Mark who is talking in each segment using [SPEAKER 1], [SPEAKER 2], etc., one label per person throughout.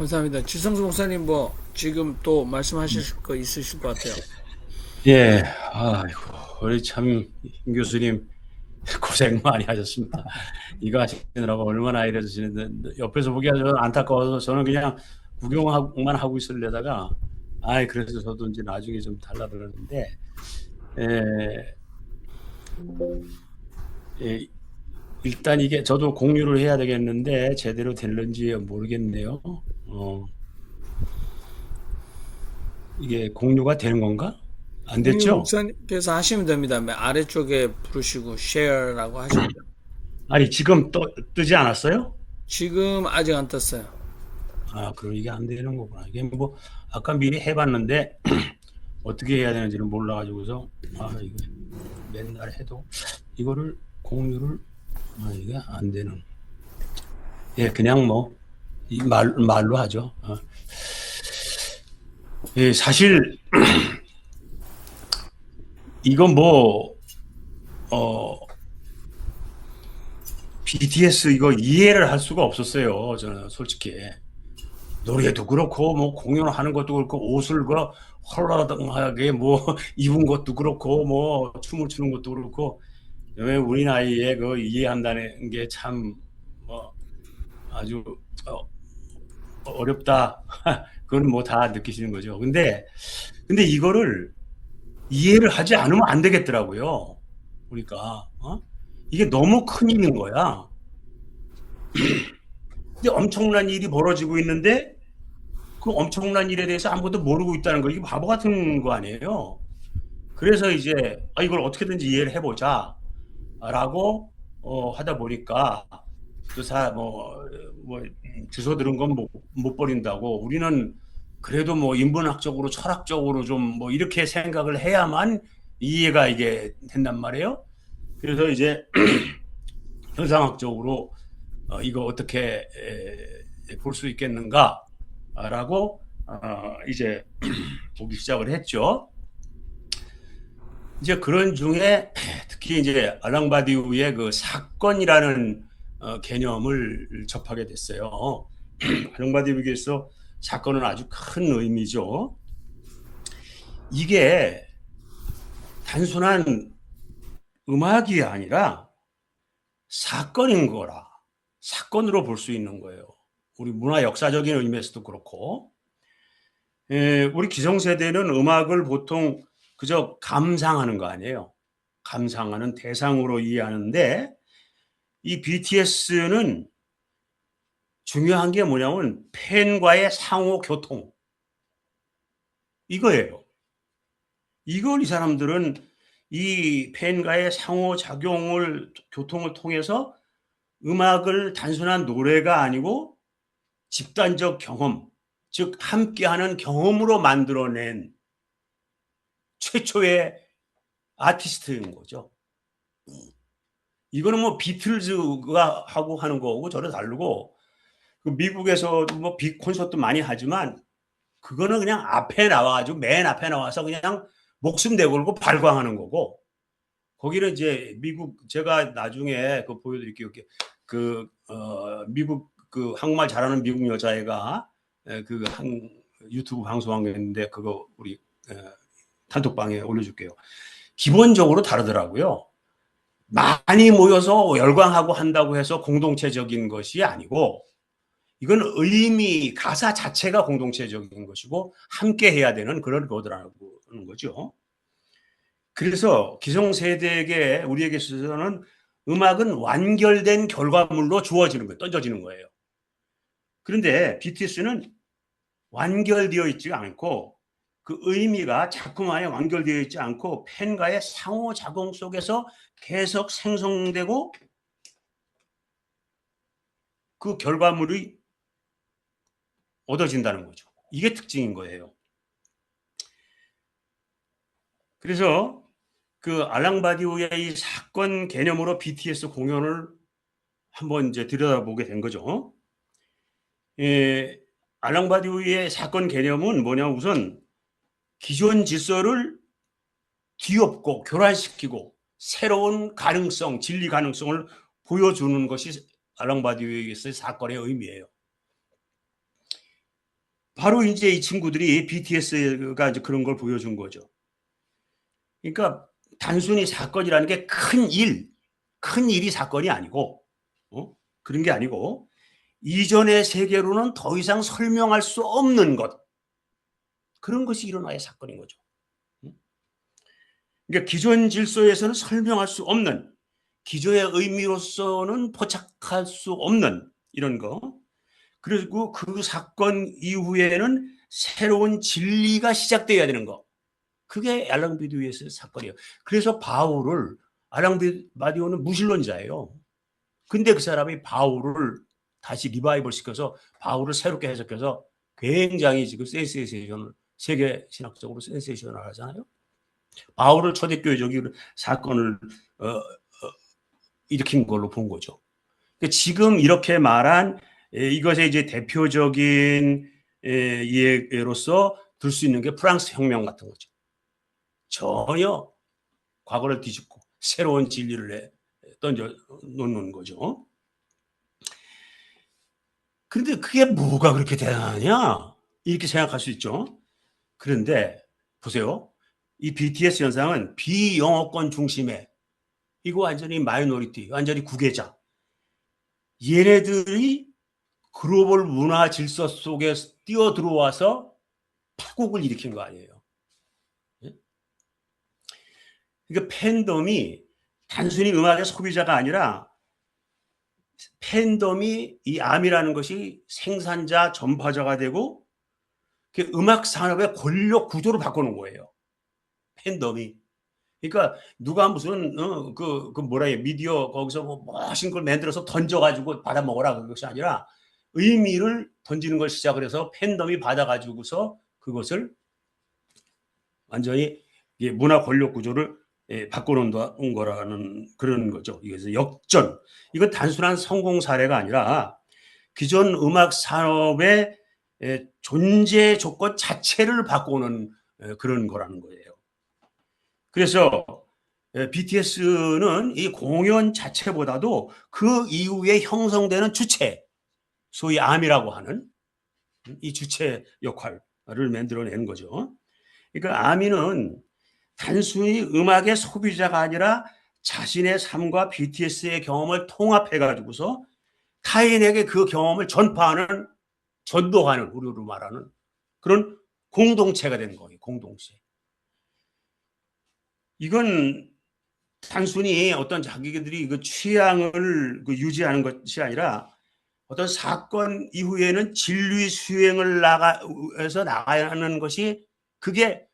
[SPEAKER 1] 감사합니다. 지성수 목사님 뭐 지금 또 말씀하실 거 있으실 것 같아요.
[SPEAKER 2] 예, 아이고, 우리 참, 임 교수님, 고생 많이 하셨습니다. 이거 하시느라고 얼마나 이래주시는데, 옆에서 보기가 좀 안타까워서 저는 그냥 구경만 하고 있으려다가, 그래서 저도 이제 나중에 좀 달라 그러는데, 예, 예, 일단 이게 저도 공유를 해야 되겠는데, 제대로 될는지 모르겠네요. 이게 공유가 되는 건가? 안
[SPEAKER 1] 공유
[SPEAKER 2] 됐죠?
[SPEAKER 1] 목사님께서 하시면 됩니다. 아래쪽에 부르시고 share라고 하시면 돼요.
[SPEAKER 2] 아니, 지금 뜨지 않았어요?
[SPEAKER 1] 지금 아직 안 떴어요.
[SPEAKER 2] 그럼 이게 안 되는 거구나. 이게 뭐, 아까 미리 해봤는데, 어떻게 해야 되는지는 몰라가지고서, 이거 맨날 해도, 이거를, 공유를, 이게 안 되는. 예, 그냥 뭐, 말로 하죠. 예, 사실, 이거 뭐, 어, BTS 이거 이해를 할 수가 없었어요. 저는 솔직히. 노래도 그렇고 뭐 공연을 하는 것도 그렇고 옷을 그 헐렁하게 뭐 입은 것도 그렇고 뭐 춤을 추는 것도 그렇고 왜 우리 나이에 그 이해한다는 게 참 뭐 아주 어렵다. 그건 뭐 다 느끼시는 거죠. 근데 이거를 이해를 하지 않으면 안 되겠더라고요. 그러니까 이게 너무 큰 일인 거야. 근데 엄청난 일이 벌어지고 있는데 그 엄청난 일에 대해서 아무것도 모르고 있다는 거, 이게 바보 같은 거 아니에요. 그래서 이제 이걸 어떻게든지 이해를 해보자 라고 하다 보니까 뭐 주소 들은 건 못 버린다고, 우리는 그래도 뭐 인문학적으로 철학적으로 좀 뭐 이렇게 생각을 해야만 이해가 이게 된단 말이에요. 그래서 이제 현상학적으로 이거 어떻게 볼 수 있겠는가라고 이제 보기 시작을 했죠. 이제 그런 중에 특히 이제 알랑바디우의 그 사건이라는 개념을 접하게 됐어요. 알랑바디우에서 사건은 아주 큰 의미죠. 이게 단순한 음악이 아니라 사건인 거라. 사건으로 볼 수 있는 거예요. 우리 문화 역사적인 의미에서도 그렇고, 우리 기성세대는 음악을 보통 그저 감상하는 거 아니에요. 감상하는 대상으로 이해하는데, 이 BTS는 중요한 게 뭐냐면 팬과의 상호 교통, 이거예요. 이걸 이 사람들은 이 팬과의 상호 작용을, 교통을 통해서 음악을 단순한 노래가 아니고 집단적 경험, 즉 함께하는 경험으로 만들어낸 최초의 아티스트인 거죠. 이거는 뭐 비틀즈가 하고 하는 거고 저를 다르고, 그 미국에서도 뭐 빅 콘서트 많이 하지만 그거는 그냥 앞에 나와가지고 맨 앞에 나와서 그냥 목숨 내걸고 발광하는 거고, 거기는 이제 미국, 제가 나중에 그 보여드릴게요. 미국 그 한국말 잘하는 미국 여자애가 그 한 유튜브 방송한 게 있는데 그거 우리 단톡방에 올려줄게요. 기본적으로 다르더라고요. 많이 모여서 열광하고 한다고 해서 공동체적인 것이 아니고, 이건 의미, 가사 자체가 공동체적인 것이고 함께 해야 되는 그런 거더라는 거죠. 그래서 기성세대에게, 우리에게 있어서는 음악은 완결된 결과물로 주어지는 거예요. 던져지는 거예요. 그런데 BTS는 완결되어 있지 않고, 그 의미가 자꾸만에 완결되어 있지 않고 팬과의 상호작용 속에서 계속 생성되고 그 결과물이 얻어진다는 거죠. 이게 특징인 거예요. 그래서 그 알랑바디우의 이 사건 개념으로 BTS 공연을 한번 이제 들여다보게 된 거죠. 알랑바디우의 사건 개념은 뭐냐, 우선 기존 질서를 뒤엎고 교란시키고 새로운 가능성, 진리 가능성을 보여주는 것이 알랑바디우에게서의 사건의 의미예요. 바로 이제 이 친구들이 BTS가 이제 그런 걸 보여준 거죠. 그러니까 단순히 사건이라는 게 큰 일이 사건이 아니고, 그런 게 아니고, 이전의 세계로는 더 이상 설명할 수 없는 것, 그런 것이 일어나야 사건인 거죠. 그러니까 기존 질서에서는 설명할 수 없는, 기존의 의미로서는 포착할 수 없는 이런 거. 그리고 그 사건 이후에는 새로운 진리가 시작돼야 되는 거. 그게 알랑 바디오의 사건이에요. 그래서 바울을, 알랑 바디오는 무신론자예요. 근데 그 사람이 바울을 다시 리바이벌 시켜서 바울을 새롭게 해석해서 굉장히 지금 센세이션을, 세계 신학적으로 센세이션을 하잖아요. 바울을 초대교회적인 사건을 일으킨 걸로 본 거죠. 그러니까 지금 이렇게 말한 이것의 이제 대표적인 예로서 들 수 있는 게 프랑스 혁명 같은 거죠. 전혀 과거를 뒤집고 새로운 진리를 던져 놓는 거죠. 그런데 그게 뭐가 그렇게 대단하냐? 이렇게 생각할 수 있죠. 그런데 보세요. 이 BTS 현상은 비영어권 중심의, 이거 완전히 마이너리티, 완전히 구계자. 얘네들이 글로벌 문화 질서 속에 뛰어들어와서 파국을 일으킨 거 아니에요. 그러니까 팬덤이 단순히 음악의 소비자가 아니라 팬덤이 이 암이라는 것이 생산자, 전파자가 되고 그 음악 산업의 권력 구조를 바꾸는 거예요. 팬덤이. 그러니까 누가 무슨 그 뭐라 해, 미디어 거기서 뭐 멋진 걸 만들어서 던져가지고 받아 먹어라, 그것이 아니라 의미를 던지는 걸 시작을 해서 팬덤이 받아가지고서 그것을 완전히 문화 권력 구조를 바꿔놓은 거라는 그런 거죠. 이것은 역전. 이건 단순한 성공 사례가 아니라 기존 음악 산업의 존재 조건 자체를 바꾸는 그런 거라는 거예요. 그래서 BTS는 이 공연 자체보다도 그 이후에 형성되는 주체, 소위 암이라고 하는 이 주체 역할을 만들어내는 거죠. 그러니까 아미는 단순히 음악의 소비자가 아니라 자신의 삶과 BTS의 경험을 통합해 가지고서 타인에게 그 경험을 전파하는, 전도하는, 우리로 말하는 그런 공동체가 된 거예요. 공동체. 이건 단순히 어떤 자기들이 그 취향을 유지하는 것이 아니라 어떤 사건 이후에는 진리 수행을 해서 나가야 하는 것이, 그게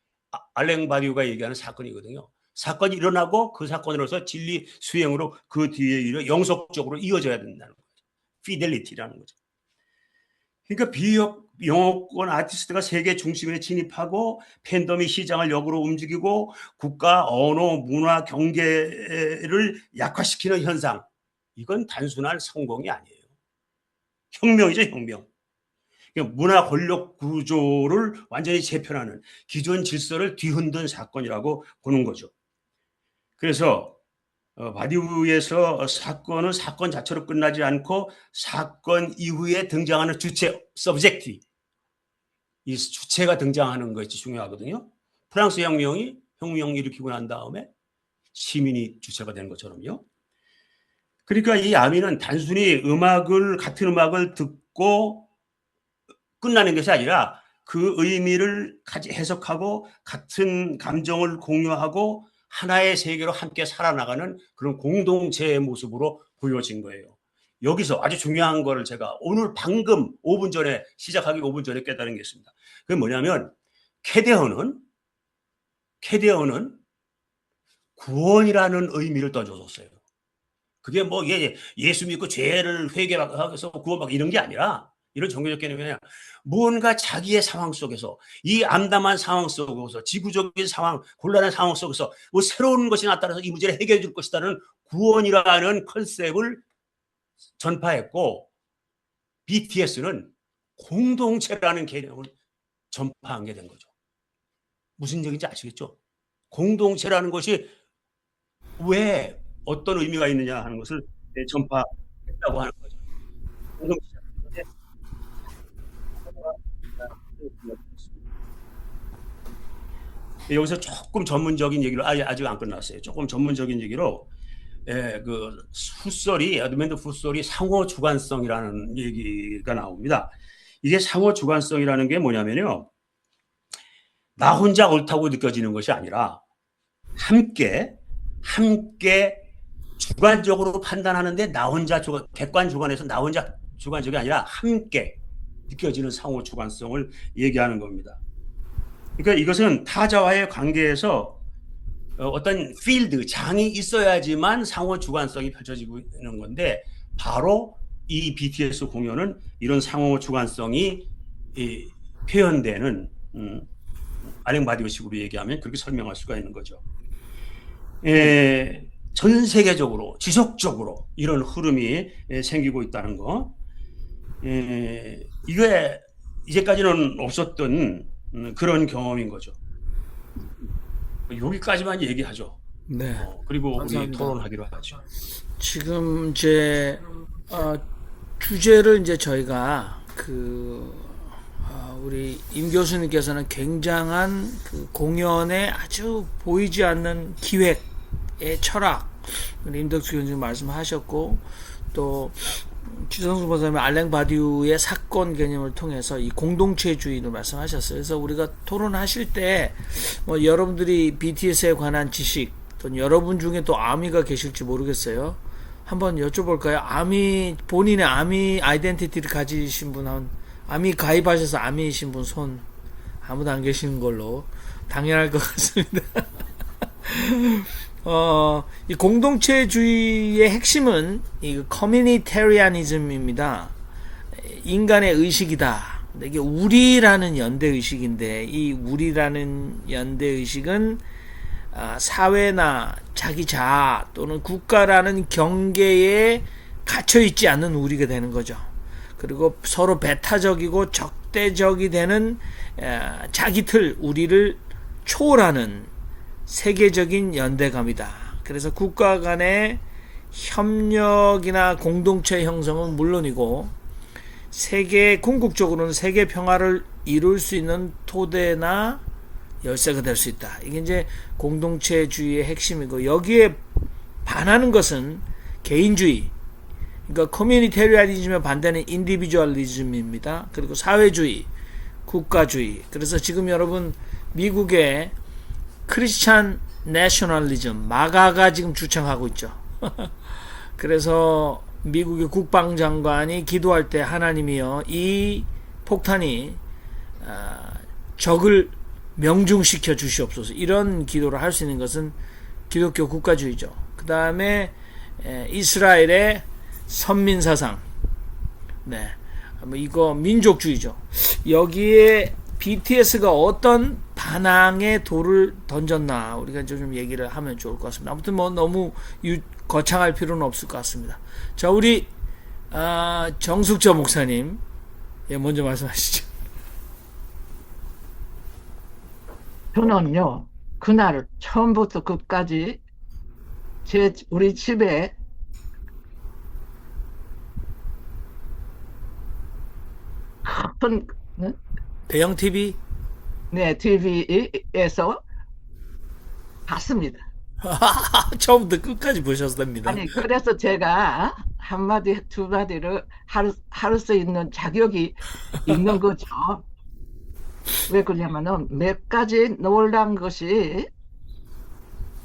[SPEAKER 2] 알랭 바디오가 얘기하는 사건이거든요. 사건이 일어나고 그 사건으로서 진리 수행으로 그 뒤에 영속적으로 이어져야 된다는 거죠. 피델리티라는 거죠. 그러니까 비영어권 아티스트가 세계 중심에 진입하고 팬덤이 시장을 역으로 움직이고 국가, 언어, 문화, 경계를 약화시키는 현상. 이건 단순한 성공이 아니에요. 혁명이죠, 혁명. 문화 권력 구조를 완전히 재편하는, 기존 질서를 뒤흔든 사건이라고 보는 거죠. 그래서 바디우에서 사건은 사건 자체로 끝나지 않고 사건 이후에 등장하는 주체, 서브젝트, 이 주체가 등장하는 것이 중요하거든요. 프랑스 혁명이 혁명을 일으키고 난 다음에 시민이 주체가 되는 것처럼요. 그러니까 이 아미는 단순히 같은 음악을 듣고 끝나는 것이 아니라 그 의미를 해석하고 같은 감정을 공유하고 하나의 세계로 함께 살아나가는 그런 공동체의 모습으로 보여진 거예요. 여기서 아주 중요한 거를 제가 오늘 방금 5분 전에, 시작하기 5분 전에 깨달은 게 있습니다. 그게 뭐냐면 캐데어는 구원이라는 의미를 떠줘줬어요. 그게 뭐 예수 믿고 죄를 회개해서 구원받고 이런 게 아니라, 이런 종교적 개념이 아니라 무언가 자기의 상황 속에서, 이 암담한 상황 속에서, 지구적인 상황, 곤란한 상황 속에서 뭐 새로운 것이 나타나서 이 문제를 해결해 줄 것이라는 구원이라는 컨셉을 전파했고, BTS는 공동체라는 개념을 전파한 게 된 거죠. 무슨 얘기인지 아시겠죠? 공동체라는 것이 왜 어떤 의미가 있느냐 하는 것을 전파했다고 하는 거죠. 공동체. 여기서 조금 전문적인 얘기로 아직 안 끝났어요. 조금 전문적인 얘기로 그 풋솔이 에드먼드 풋솔이 상호 주관성이라는 얘기가 나옵니다. 이게 상호 주관성이라는 게 뭐냐면요. 나 혼자 옳다고 느껴지는 것이 아니라 함께 주관적으로 판단하는데 나 혼자 객관 주관에서 나 혼자 주관적이 아니라 함께 느껴지는 상호 주관성을 얘기하는 겁니다. 그러니까 이것은 타자와의 관계에서 어떤 필드, 장이 있어야지만 상호 주관성이 펼쳐지고 있는 건데 바로 이 BTS 공연은 이런 상호 주관성이 표현되는 알랭 바디오식으로 얘기하면 그렇게 설명할 수가 있는 거죠. 전 세계적으로 지속적으로 이런 흐름이 생기고 있다는 거. 이게 이제까지는 없었던 그런 경험인 거죠. 여기까지만 얘기하죠.
[SPEAKER 1] 네.
[SPEAKER 2] 그리고
[SPEAKER 1] 감사합니다.
[SPEAKER 2] 우리 토론하기로 하죠.
[SPEAKER 1] 지금 이제 주제를 이제 저희가 우리 임 교수님께서는 굉장한 그 공연에 아주 보이지 않는 기획의 철학, 우리 임덕수 교수님 말씀하셨고, 또 지성수 박사님 알랭 바디우의 사건 개념을 통해서 이 공동체주의를 말씀하셨어요. 그래서 우리가 토론하실 때 뭐 여러분들이 BTS에 관한 지식, 또 여러분 중에 또 아미가 계실지 모르겠어요. 한번 여쭤볼까요? 본인의 아미 아이덴티티를 가지신 분, 아미 가입하셔서 아미이신 분 손 아무도 안 계시는 걸로 당연할 것 같습니다. 이 공동체주의의 핵심은 이 커뮤니테리아니즘입니다. 인간의 의식이다. 이게 우리라는 연대의식인데, 이 우리라는 연대의식은 사회나 자기 자아 또는 국가라는 경계에 갇혀있지 않는 우리가 되는 거죠. 그리고 서로 배타적이고 적대적이 되는 자기 틀, 우리를 초월하는 세계적인 연대감이다. 그래서 국가 간의 협력이나 공동체 형성은 물론이고 세계 궁극적으로는 세계 평화를 이룰 수 있는 토대나 열쇠가 될 수 있다. 이게 이제 공동체주의의 핵심이고, 여기에 반하는 것은 개인주의, 그러니까 커뮤니테리아니즘에 반대는 인디비주얼리즘입니다. 그리고 사회주의, 국가주의. 그래서 지금 여러분 미국의 크리스찬 내셔널리즘, 마가가 지금 주창하고 있죠. 그래서 미국의 국방장관이 기도할 때 하나님이여 이 폭탄이 적을 명중시켜 주시옵소서, 이런 기도를 할 수 있는 것은 기독교 국가주의죠. 그 다음에 이스라엘의 선민사상, 네, 이거 민족주의죠. 여기에 BTS가 어떤 반항의 돌을 던졌나 우리가 좀 얘기를 하면 좋을 것 같습니다. 아무튼 뭐 너무 거창할 필요는 없을 것 같습니다. 자, 우리 정숙저 목사님, 먼저 말씀하시죠.
[SPEAKER 3] 저는요, 그날 처음부터 끝까지 우리 집에 큰
[SPEAKER 1] 대형 TV?
[SPEAKER 3] 네, TV에서 봤습니다.
[SPEAKER 1] 처음부터 끝까지 보셨답니다.
[SPEAKER 3] 아니, 그래서 제가 한마디, 두 마디를 할 수 있는 자격이 있는 거죠. 왜 그러냐면은 몇 가지 놀란 것이,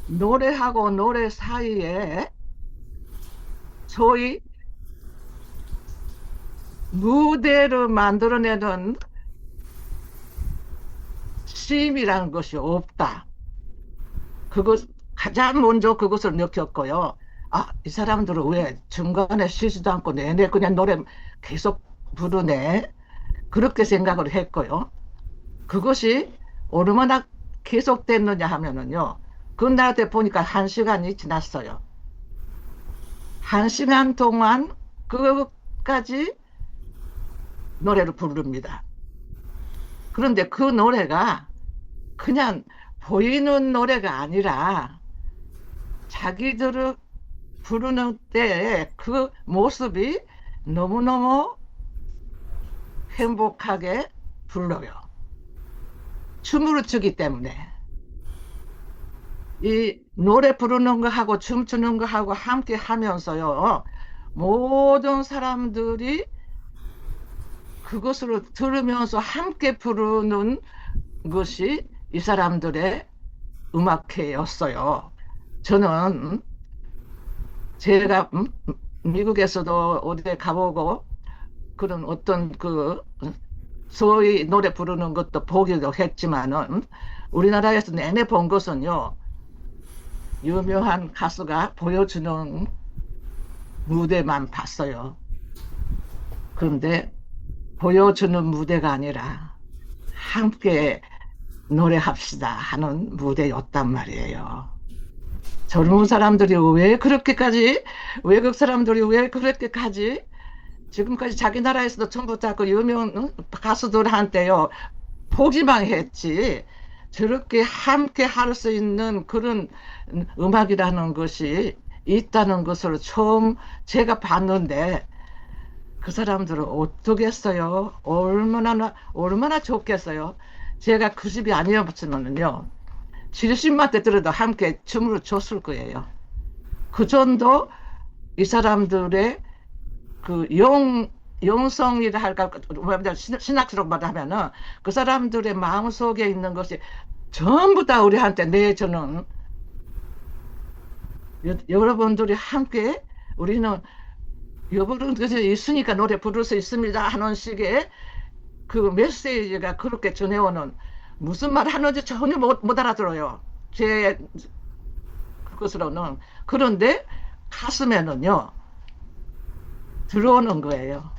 [SPEAKER 3] 노래하고 노래 사이에 소위 무대를 만들어내는 심이라는 것이 없다. 가장 먼저 그것을 느꼈고요. 이 사람들은 왜 중간에 쉬지도 않고 내내 그냥 노래 계속 부르네. 그렇게 생각을 했고요. 그것이 얼마나 계속됐느냐 하면은요, 그날 때 보니까 1시간이 지났어요. 1시간 동안 끝까지 노래를 부릅니다. 그런데 그 노래가 그냥 보이는 노래가 아니라 자기들을 부르는 때 그 모습이 너무너무 행복하게 불러요. 춤을 추기 때문에. 이 노래 부르는 거 하고 춤추는 거 하고 함께 하면서요. 모든 사람들이 그것을 들으면서 함께 부르는 것이 이 사람들의 음악회였어요. 저는 제가 미국에서도 어디 가보고 그런 어떤 그 소위 노래 부르는 것도 보기도 했지만은 우리나라에서 내내 본 것은요. 유명한 가수가 보여주는 무대만 봤어요. 그런데 보여주는 무대가 아니라 함께 노래합시다 하는 무대였단 말이에요. 젊은 사람들이 왜 그렇게까지, 외국 사람들이 왜 그렇게까지, 지금까지 자기 나라에서도 전부 다 그 유명 가수들한테요, 보기만 했지, 저렇게 함께 할 수 있는 그런 음악이라는 것이 있다는 것을 처음 제가 봤는데, 그 사람들은 어떻겠어요? 얼마나 좋겠어요? 제가 그 집이 아니었으면요, 70만 대 들어도 함께 춤을 췄을 거예요. 그 정도 이 사람들의 그 영성이라 할까, 신학적으로 말하면은 그 사람들의 마음속에 있는 것이 전부 다 우리한테 내주는, 여러분들이 함께 우리는 여러분들이 있으니까 노래 부를 수 있습니다 하는 식의 그 메시지가 그렇게 전해오는, 무슨 말 하는지 전혀 못 알아들어요. 제 그것으로는. 그런데 가슴에는요, 들어오는 거예요.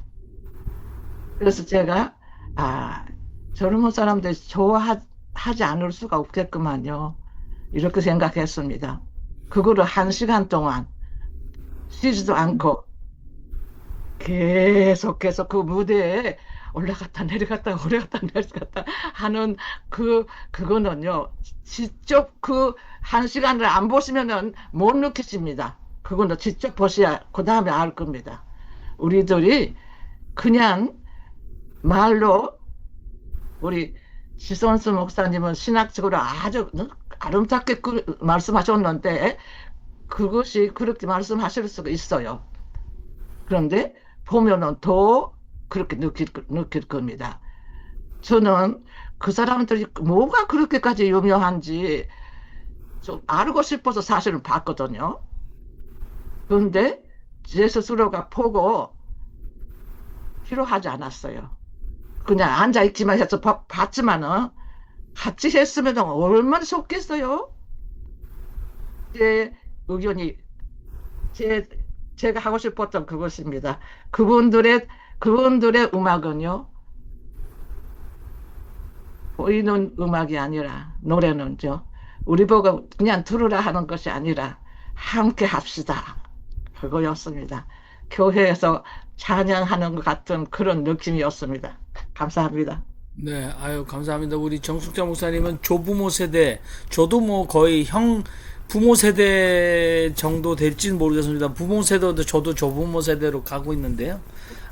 [SPEAKER 3] 그래서 제가, 아, 젊은 사람들이 좋아하지 않을 수가 없겠구만요. 이렇게 생각했습니다. 그거를 1시간 동안 쉬지도 않고 계속 그 무대에 올라갔다 내려갔다 올라갔다 내려갔다 하는 그거는요, 직접 그 1시간을 안 보시면은 못 느끼십니다. 그거는 직접 보셔야 그 다음에 알 겁니다. 우리들이 그냥 말로, 우리 지선수 목사님은 신학적으로 아주 아름답게 말씀하셨는데 그것이 그렇게 말씀하실 수가 있어요. 그런데 보면은 더 그렇게 느낄 겁니다. 저는 그 사람들이 뭐가 그렇게까지 유명한지 좀 알고 싶어서 사실은 봤거든요. 그런데 제 스스로가 보고 필요하지 않았어요. 그냥 앉아있기만 해서 봤지만은 같이 했으면 얼마나 좋겠어요. 제 의견이, 제가 하고 싶었던 그것입니다. 그분들의 음악은요, 보이는 음악이 아니라, 노래는요, 우리 보고 그냥 들으라 하는 것이 아니라 함께 합시다, 그거였습니다. 교회에서 찬양하는 것 같은 그런 느낌이었습니다. 감사합니다.
[SPEAKER 1] 네, 아유, 감사합니다. 우리 정숙자 목사님은 조부모 세대, 저도 뭐 거의 부모 세대 정도 될지는 모르겠습니다. 부모 세대도 저도 조부모 세대로 가고 있는데요.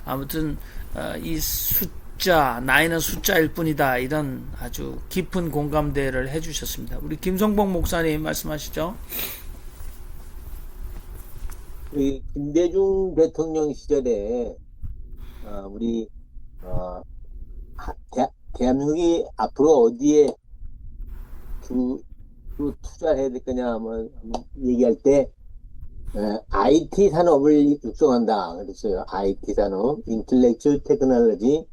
[SPEAKER 1] 아무튼, 이 나이는 숫자일 뿐이다. 이런 아주 깊은 공감대를 해주셨습니다. 우리 김성봉 목사님 말씀하시죠.
[SPEAKER 4] 우리 김대중 대통령 시절에 우리 대한민국이 앞으로 어디에 투자해야 될 거냐 한번 얘기할 때 IT 산업을 육성한다 그랬어요. IT 산업, 인텔렉츄얼 테크놀로지.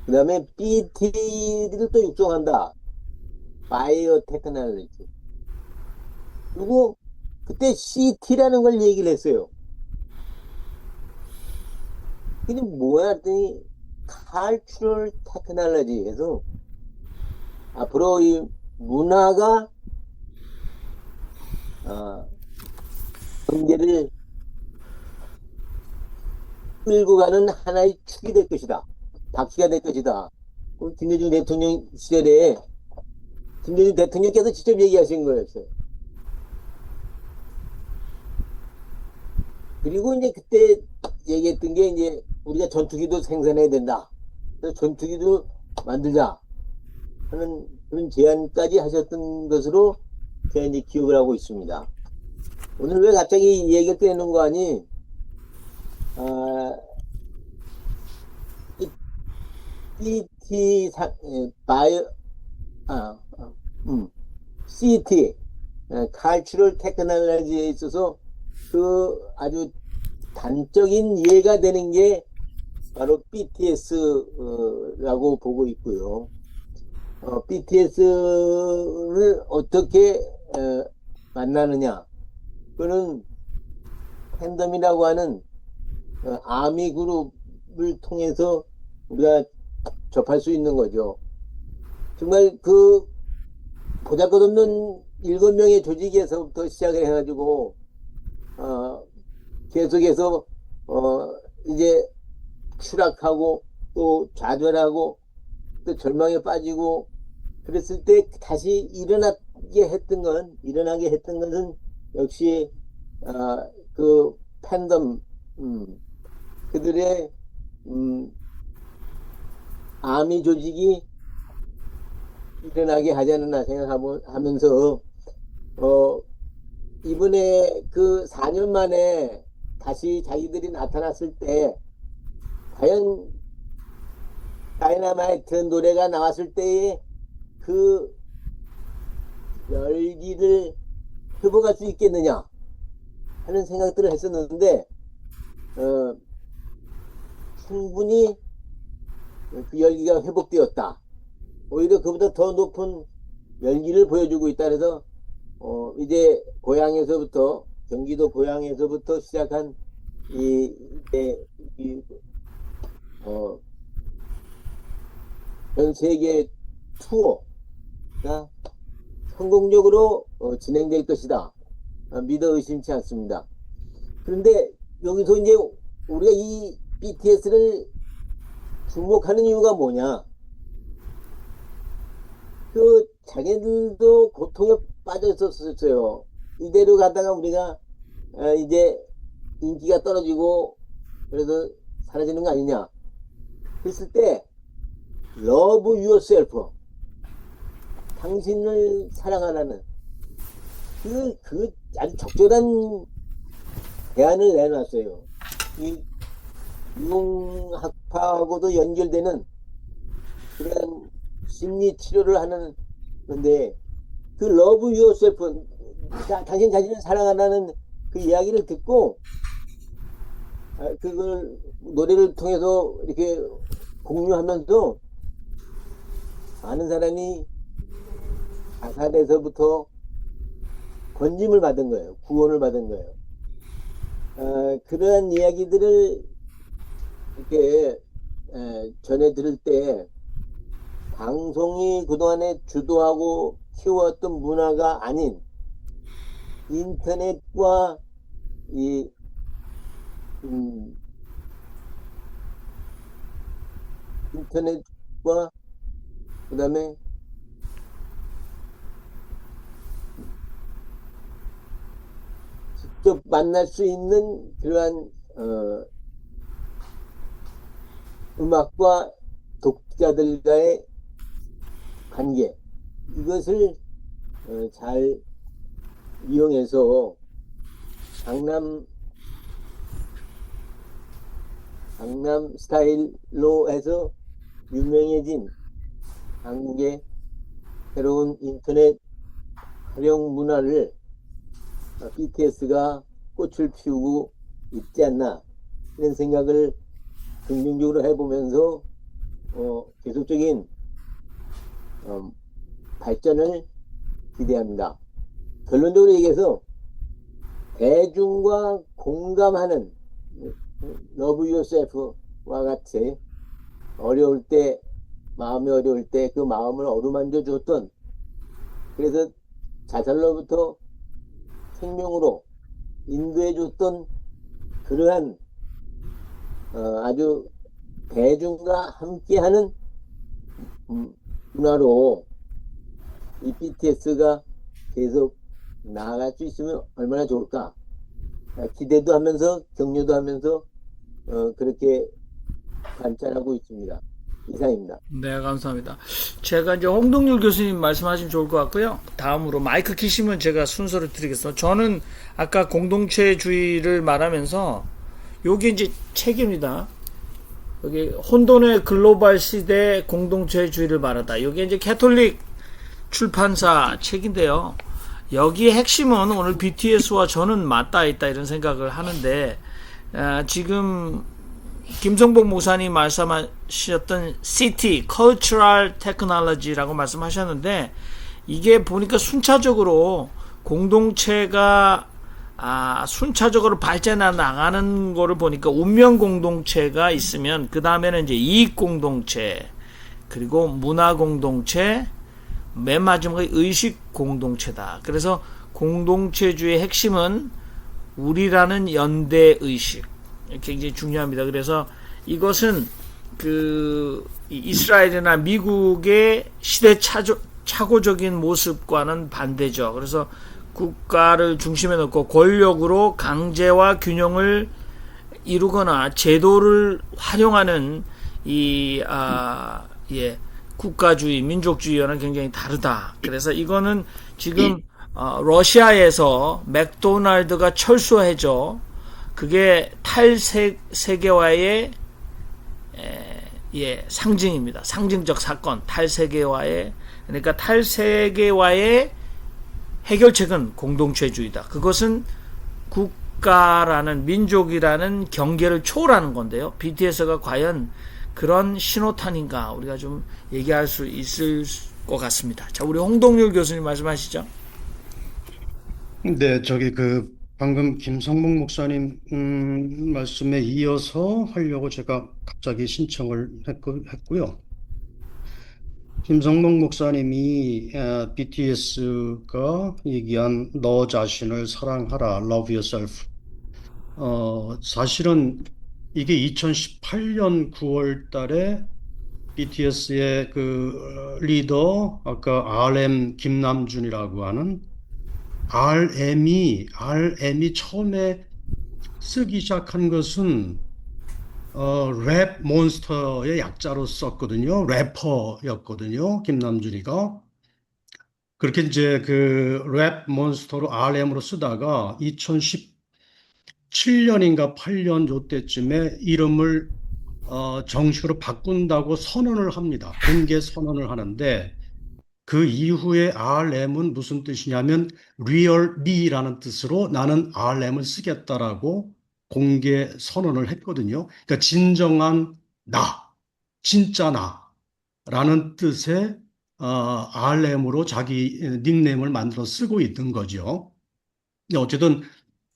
[SPEAKER 4] 그 다음에 BT를 또 육성한다. 바이오 테크놀로지. 그리고 그때 CT라는 걸 얘기를 했어요. 근데 뭐야 했더니 Cultural Technology 해서 앞으로 이 문화가 경제를 끌고 가는 하나의 축이 될 것이다. 바퀴가 될 것이다. 김대중 대통령 시절에 김대중 대통령께서 직접 얘기하신 거였어요. 그리고 이제 그때 얘기했던 게 이제 우리가 전투기도 생산해야 된다. 그래서 전투기도 만들자 하는 그런 제안까지 하셨던 것으로 제가 이제 기억을 하고 있습니다. 오늘 왜 갑자기 이 얘기를 꺼내는 거 아니? 이 CT 바이오 CT Cultural Technology에 있어서 그 아주 단적인 이해가 되는 게 바로 BTS라고 보고 있고요. BTS를 어떻게 만나느냐? 그는 팬덤이라고 하는 아미 그룹을 통해서 우리가 접할 수 있는 거죠. 정말 그 보잘것없는 7명의 조직에서부터 시작을 해가지고 계속해서 이제 추락하고 또 좌절하고 또 절망에 빠지고 그랬을 때 다시 일어나게 했던 것은 역시 그 팬덤 그들의 아미 조직이 일어나게 하지 않았나 생각하면서 이번에 그 4년 만에 다시 자기들이 나타났을 때 과연 다이너마이트 노래가 나왔을 때의 그 열기를 회복할 수 있겠느냐 하는 생각들을 했었는데 충분히 그 열기가 회복되었다. 오히려 그보다 더 높은 열기를 보여주고 있다. 그래서 이제 경기도 고향에서부터 시작한 전 세계 투어가 성공적으로 진행될 것이다. 믿어 의심치 않습니다. 그런데 여기서 이제 우리가 이 BTS를 주목하는 이유가 뭐냐? 그 자기들도 고통에 빠져 있었어요. 이대로 가다가 우리가 이제 인기가 떨어지고 그래서 사라지는 거 아니냐? 그랬을 때 Love Yourself, 당신을 사랑하라는 그 아주 적절한 대안을 내놨어요. 이 융학파하고도 연결되는 그런 심리 치료를 하는 건데 그 Love Yourself, 당신 자신을 사랑하라는 그 이야기를 듣고 그걸 노래를 통해서 이렇게 공유하면서 많은 사람이 자살에서부터 건짐을 받은 거예요. 구원을 받은 거예요. 그러한 이야기들을 이렇게 전해 들을 때 방송이 그동안에 주도하고 키워왔던 문화가 아닌 인터넷과 인터넷과 그 다음에 직접 만날 수 있는 그러한 음악과 독자들과의 관계, 이것을 잘 이용해서 강남 스타일로 해서 유명해진 한국의 새로운 인터넷 활용 문화를 BTS가 꽃을 피우고 있지 않나 이런 생각을 긍정적으로 해보면서 계속적인 발전을 기대합니다. 결론적으로 얘기해서 대중과 공감하는 Love Yourself와 같이 어려울 때, 마음이 어려울 때 그 마음을 어루만져 줬던, 그래서 자살로부터 생명으로 인도해 줬던 그러한 아주 대중과 함께하는 문화로 이 BTS가 계속 나아갈 수 있으면 얼마나 좋을까. 기대도 하면서 격려도 하면서 그렇게 관찰하고 있습니다. 이상입니다.
[SPEAKER 1] 네, 감사합니다. 제가 이제 홍동률 교수님 말씀하시면 좋을 것 같고요. 다음으로 마이크 키시면 제가 순서를 드리겠습니다. 저는 아까 공동체주의를 말하면서 요게 이제 책입니다. 여기 혼돈의 글로벌 시대 공동체주의를 말하다. 요게 이제 캐톨릭 출판사 책인데요. 여기의 핵심은 오늘 BTS와 저는 맞닿아 있다 이런 생각을 하는데 지금 김성복 목사님 말씀하셨던 CT, Cultural Technology라고 말씀하셨는데 이게 보니까 순차적으로 공동체가 순차적으로 발전해 나가는 거를 보니까 운명 공동체가 있으면 그 다음에는 이제 이익 공동체 그리고 문화 공동체 맨 마지막에 의식 공동체다. 그래서 공동체주의 핵심은 우리라는 연대 의식 굉장히 중요합니다. 그래서 이것은 그 이스라엘이나 미국의 시대착오적인 모습과는 반대죠. 그래서 국가를 중심에 놓고 권력으로 강제와 균형을 이루거나 제도를 활용하는 국가주의, 민족주의와는 굉장히 다르다. 그래서 이거는 지금 러시아에서 맥도날드가 철수해죠. 그게 탈세계화의 상징입니다. 상징적 사건, 탈세계화의 그러니까 탈세계화의 해결책은 공동체주의다. 그것은 국가라는 민족이라는 경계를 초월하는 건데요. BTS가 과연 그런 신호탄인가 우리가 좀 얘기할 수 있을 것 같습니다. 자, 우리 홍동률 교수님 말씀하시죠.
[SPEAKER 5] 네, 방금 김성목 목사님 말씀에 이어서 하려고 제가 갑자기 신청을 했고요. 김성목 목사님이 BTS가 얘기한 너 자신을 사랑하라, love yourself. 사실은 이게 2018년 9월 달에 BTS의 그 리더, 아까 RM 김남준이라고 하는 RM이 처음에 쓰기 시작한 것은 랩 몬스터의 약자로 썼거든요. 래퍼였거든요. 김남준이가. 그렇게 이제 그 랩 몬스터로 RM으로 쓰다가 2017년인가 8년 요때쯤에 이름을 정식으로 바꾼다고 선언을 합니다. 공개 선언을 하는데 그 이후에 RM은 무슨 뜻이냐면 Real Me라는 뜻으로 나는 RM을 쓰겠다라고 공개 선언을 했거든요. 그러니까 진정한 나, 진짜 나라는 뜻의 RM으로 자기 닉네임을 만들어 쓰고 있는 거죠. 어쨌든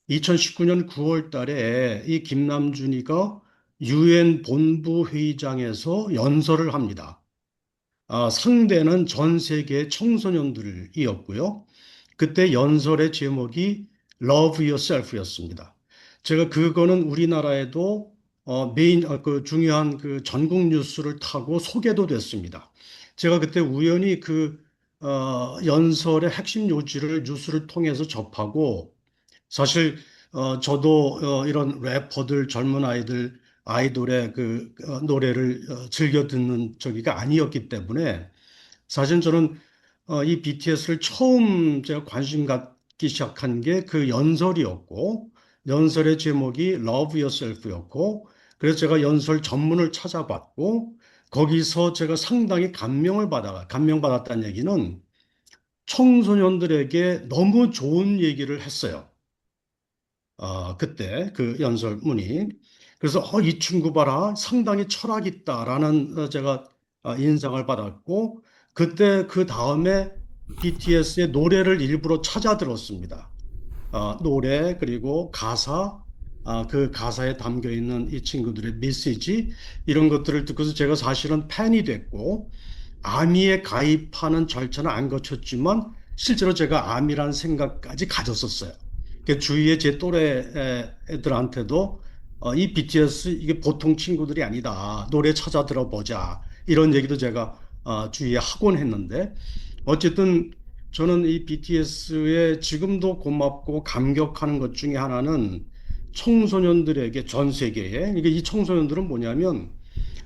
[SPEAKER 5] 2019년 9월 달에 이 김남준이가 UN 본부 회의장에서 연설을 합니다. 상대는 전 세계 청소년들이었고요. 그때 연설의 제목이 Love Yourself였습니다. 제가 그거는 우리나라에도 그 중요한 그 전국 뉴스를 타고 소개도 됐습니다. 제가 그때 우연히 연설의 핵심 요지를 뉴스를 통해서 접하고 사실 저도 이런 래퍼들 젊은 아이돌의 노래를 즐겨 듣는 저기가 아니었기 때문에 사실 저는 이 BTS를 처음 제가 관심 갖기 시작한 게 그 연설이었고 연설의 제목이 Love Yourself였고 그래서 제가 연설 전문을 찾아봤고 거기서 제가 상당히 감명받았다는 얘기는 청소년들에게 너무 좋은 얘기를 했어요. 그때 그 연설문이. 그래서 이 친구 봐라 상당히 철학 있다라는 제가 인상을 받았고 그때 그 다음에 BTS의 노래를 일부러 찾아 들었습니다. 노래 그리고 가사 그 가사에 담겨 있는 이 친구들의 메시지 이런 것들을 듣고서 제가 사실은 팬이 됐고 아미에 가입하는 절차는 안 거쳤지만 실제로 제가 아미라는 생각까지 가졌었어요. 주위의 제 또래 애들한테도 이 BTS 이게 보통 친구들이 아니다. 노래 찾아 들어보자. 이런 얘기도 제가 주위에 하곤 했는데 어쨌든 저는 이 BTS에 지금도 고맙고 감격하는 것 중에 하나는 청소년들에게 전 세계에 이게 이 청소년들은 뭐냐면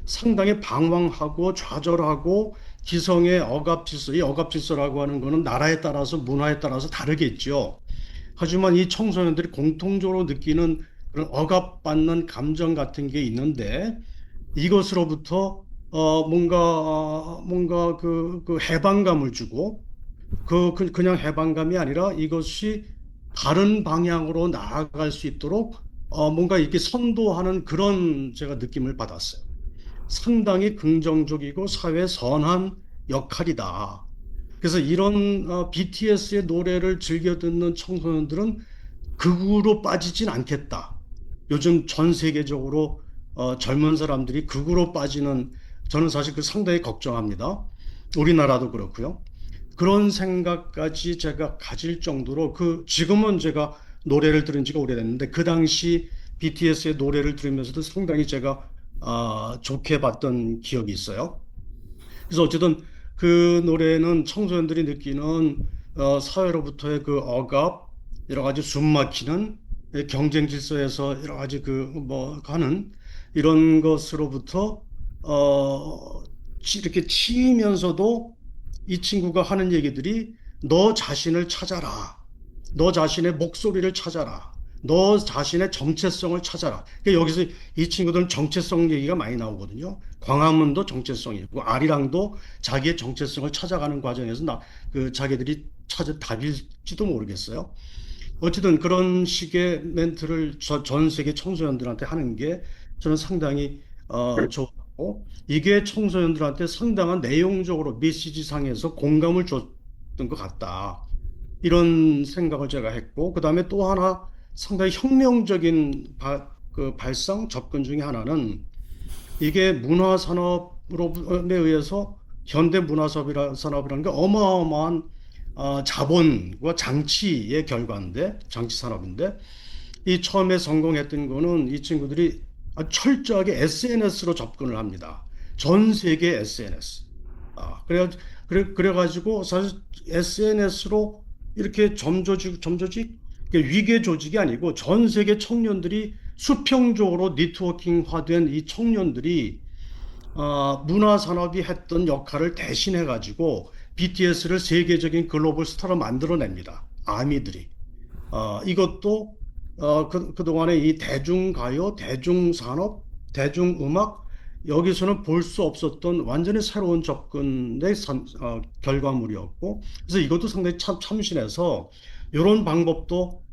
[SPEAKER 5] 상당히 방황하고 좌절하고 기성의 억압질서, 이 억압질서라고 하는 거는 나라에 따라서 문화에 따라서 다르겠죠. 하지만 이 청소년들이 공통적으로 느끼는 그런 억압받는 감정 같은 게 있는데 이것으로부터 뭔가 그 해방감을 주고 그냥 해방감이 아니라 이것이 다른 방향으로 나아갈 수 있도록 뭔가 이렇게 선도하는 그런 제가 느낌을 받았어요. 상당히 긍정적이고 사회 선한 역할이다. 그래서 이런 BTS의 노래를 즐겨 듣는 청소년들은 극우로 빠지진 않겠다. 요즘 전 세계적으로 젊은 사람들이 극우로 빠지는 저는 사실 그 상당히 걱정합니다. 우리나라도 그렇고요. 그런 생각까지 제가 가질 정도로 지금은 제가 노래를 들은 지가 오래됐는데 그 당시 BTS의 노래를 들으면서도 상당히 제가 좋게 봤던 기억이 있어요. 그래서 어쨌든 그 노래는 청소년들이 느끼는 사회로부터의 그 억압, 여러 가지 숨막히는 경쟁 질서에서 여러 가지 뭐 하는 이런 것으로부터 이렇게 치이면서도 이 친구가 하는 얘기들이 너 자신을 찾아라. 너 자신의 목소리를 찾아라. 너 자신의 정체성을 찾아라. 그러니까 여기서 이 친구들은 정체성 얘기가 많이 나오거든요. 광화문도 정체성이고 아리랑도 자기의 정체성을 찾아가는 과정에서 자기들이 찾은 답일지도 모르겠어요. 어쨌든 그런 식의 멘트를 전 세계 청소년들한테 하는 게 저는 상당히 좋았고 이게 청소년들한테 상당한 내용적으로 메시지상에서 공감을 줬던 것 같다. 이런 생각을 제가 했고 그다음에 또 하나 상당히 혁명적인 발상 접근 중에 하나는 이게 문화산업에 의해서 현대 문화산업이라는 게 어마어마한 자본과 장치의 결과인데 장치 산업인데 이 처음에 성공했던 거는 이 친구들이 아주 철저하게 SNS로 접근을 합니다. 전 세계 SNS. 그래가지고 사실 SNS로 이렇게 점조직 위계 조직이 아니고 전 세계 청년들이 수평적으로 네트워킹화된 이 청년들이 문화 산업이 했던 역할을 대신해 가지고 BTS를 세계적인 글로벌 스타로 만들어냅니다. 아미들이. 이것도 그동안에 이 대중가요, 대중산업, 대중음악 여기서는 볼 수 없었던 완전히 새로운 접근의 결과물이었고 그래서 이것도 상당히 참신해서 이런 방법도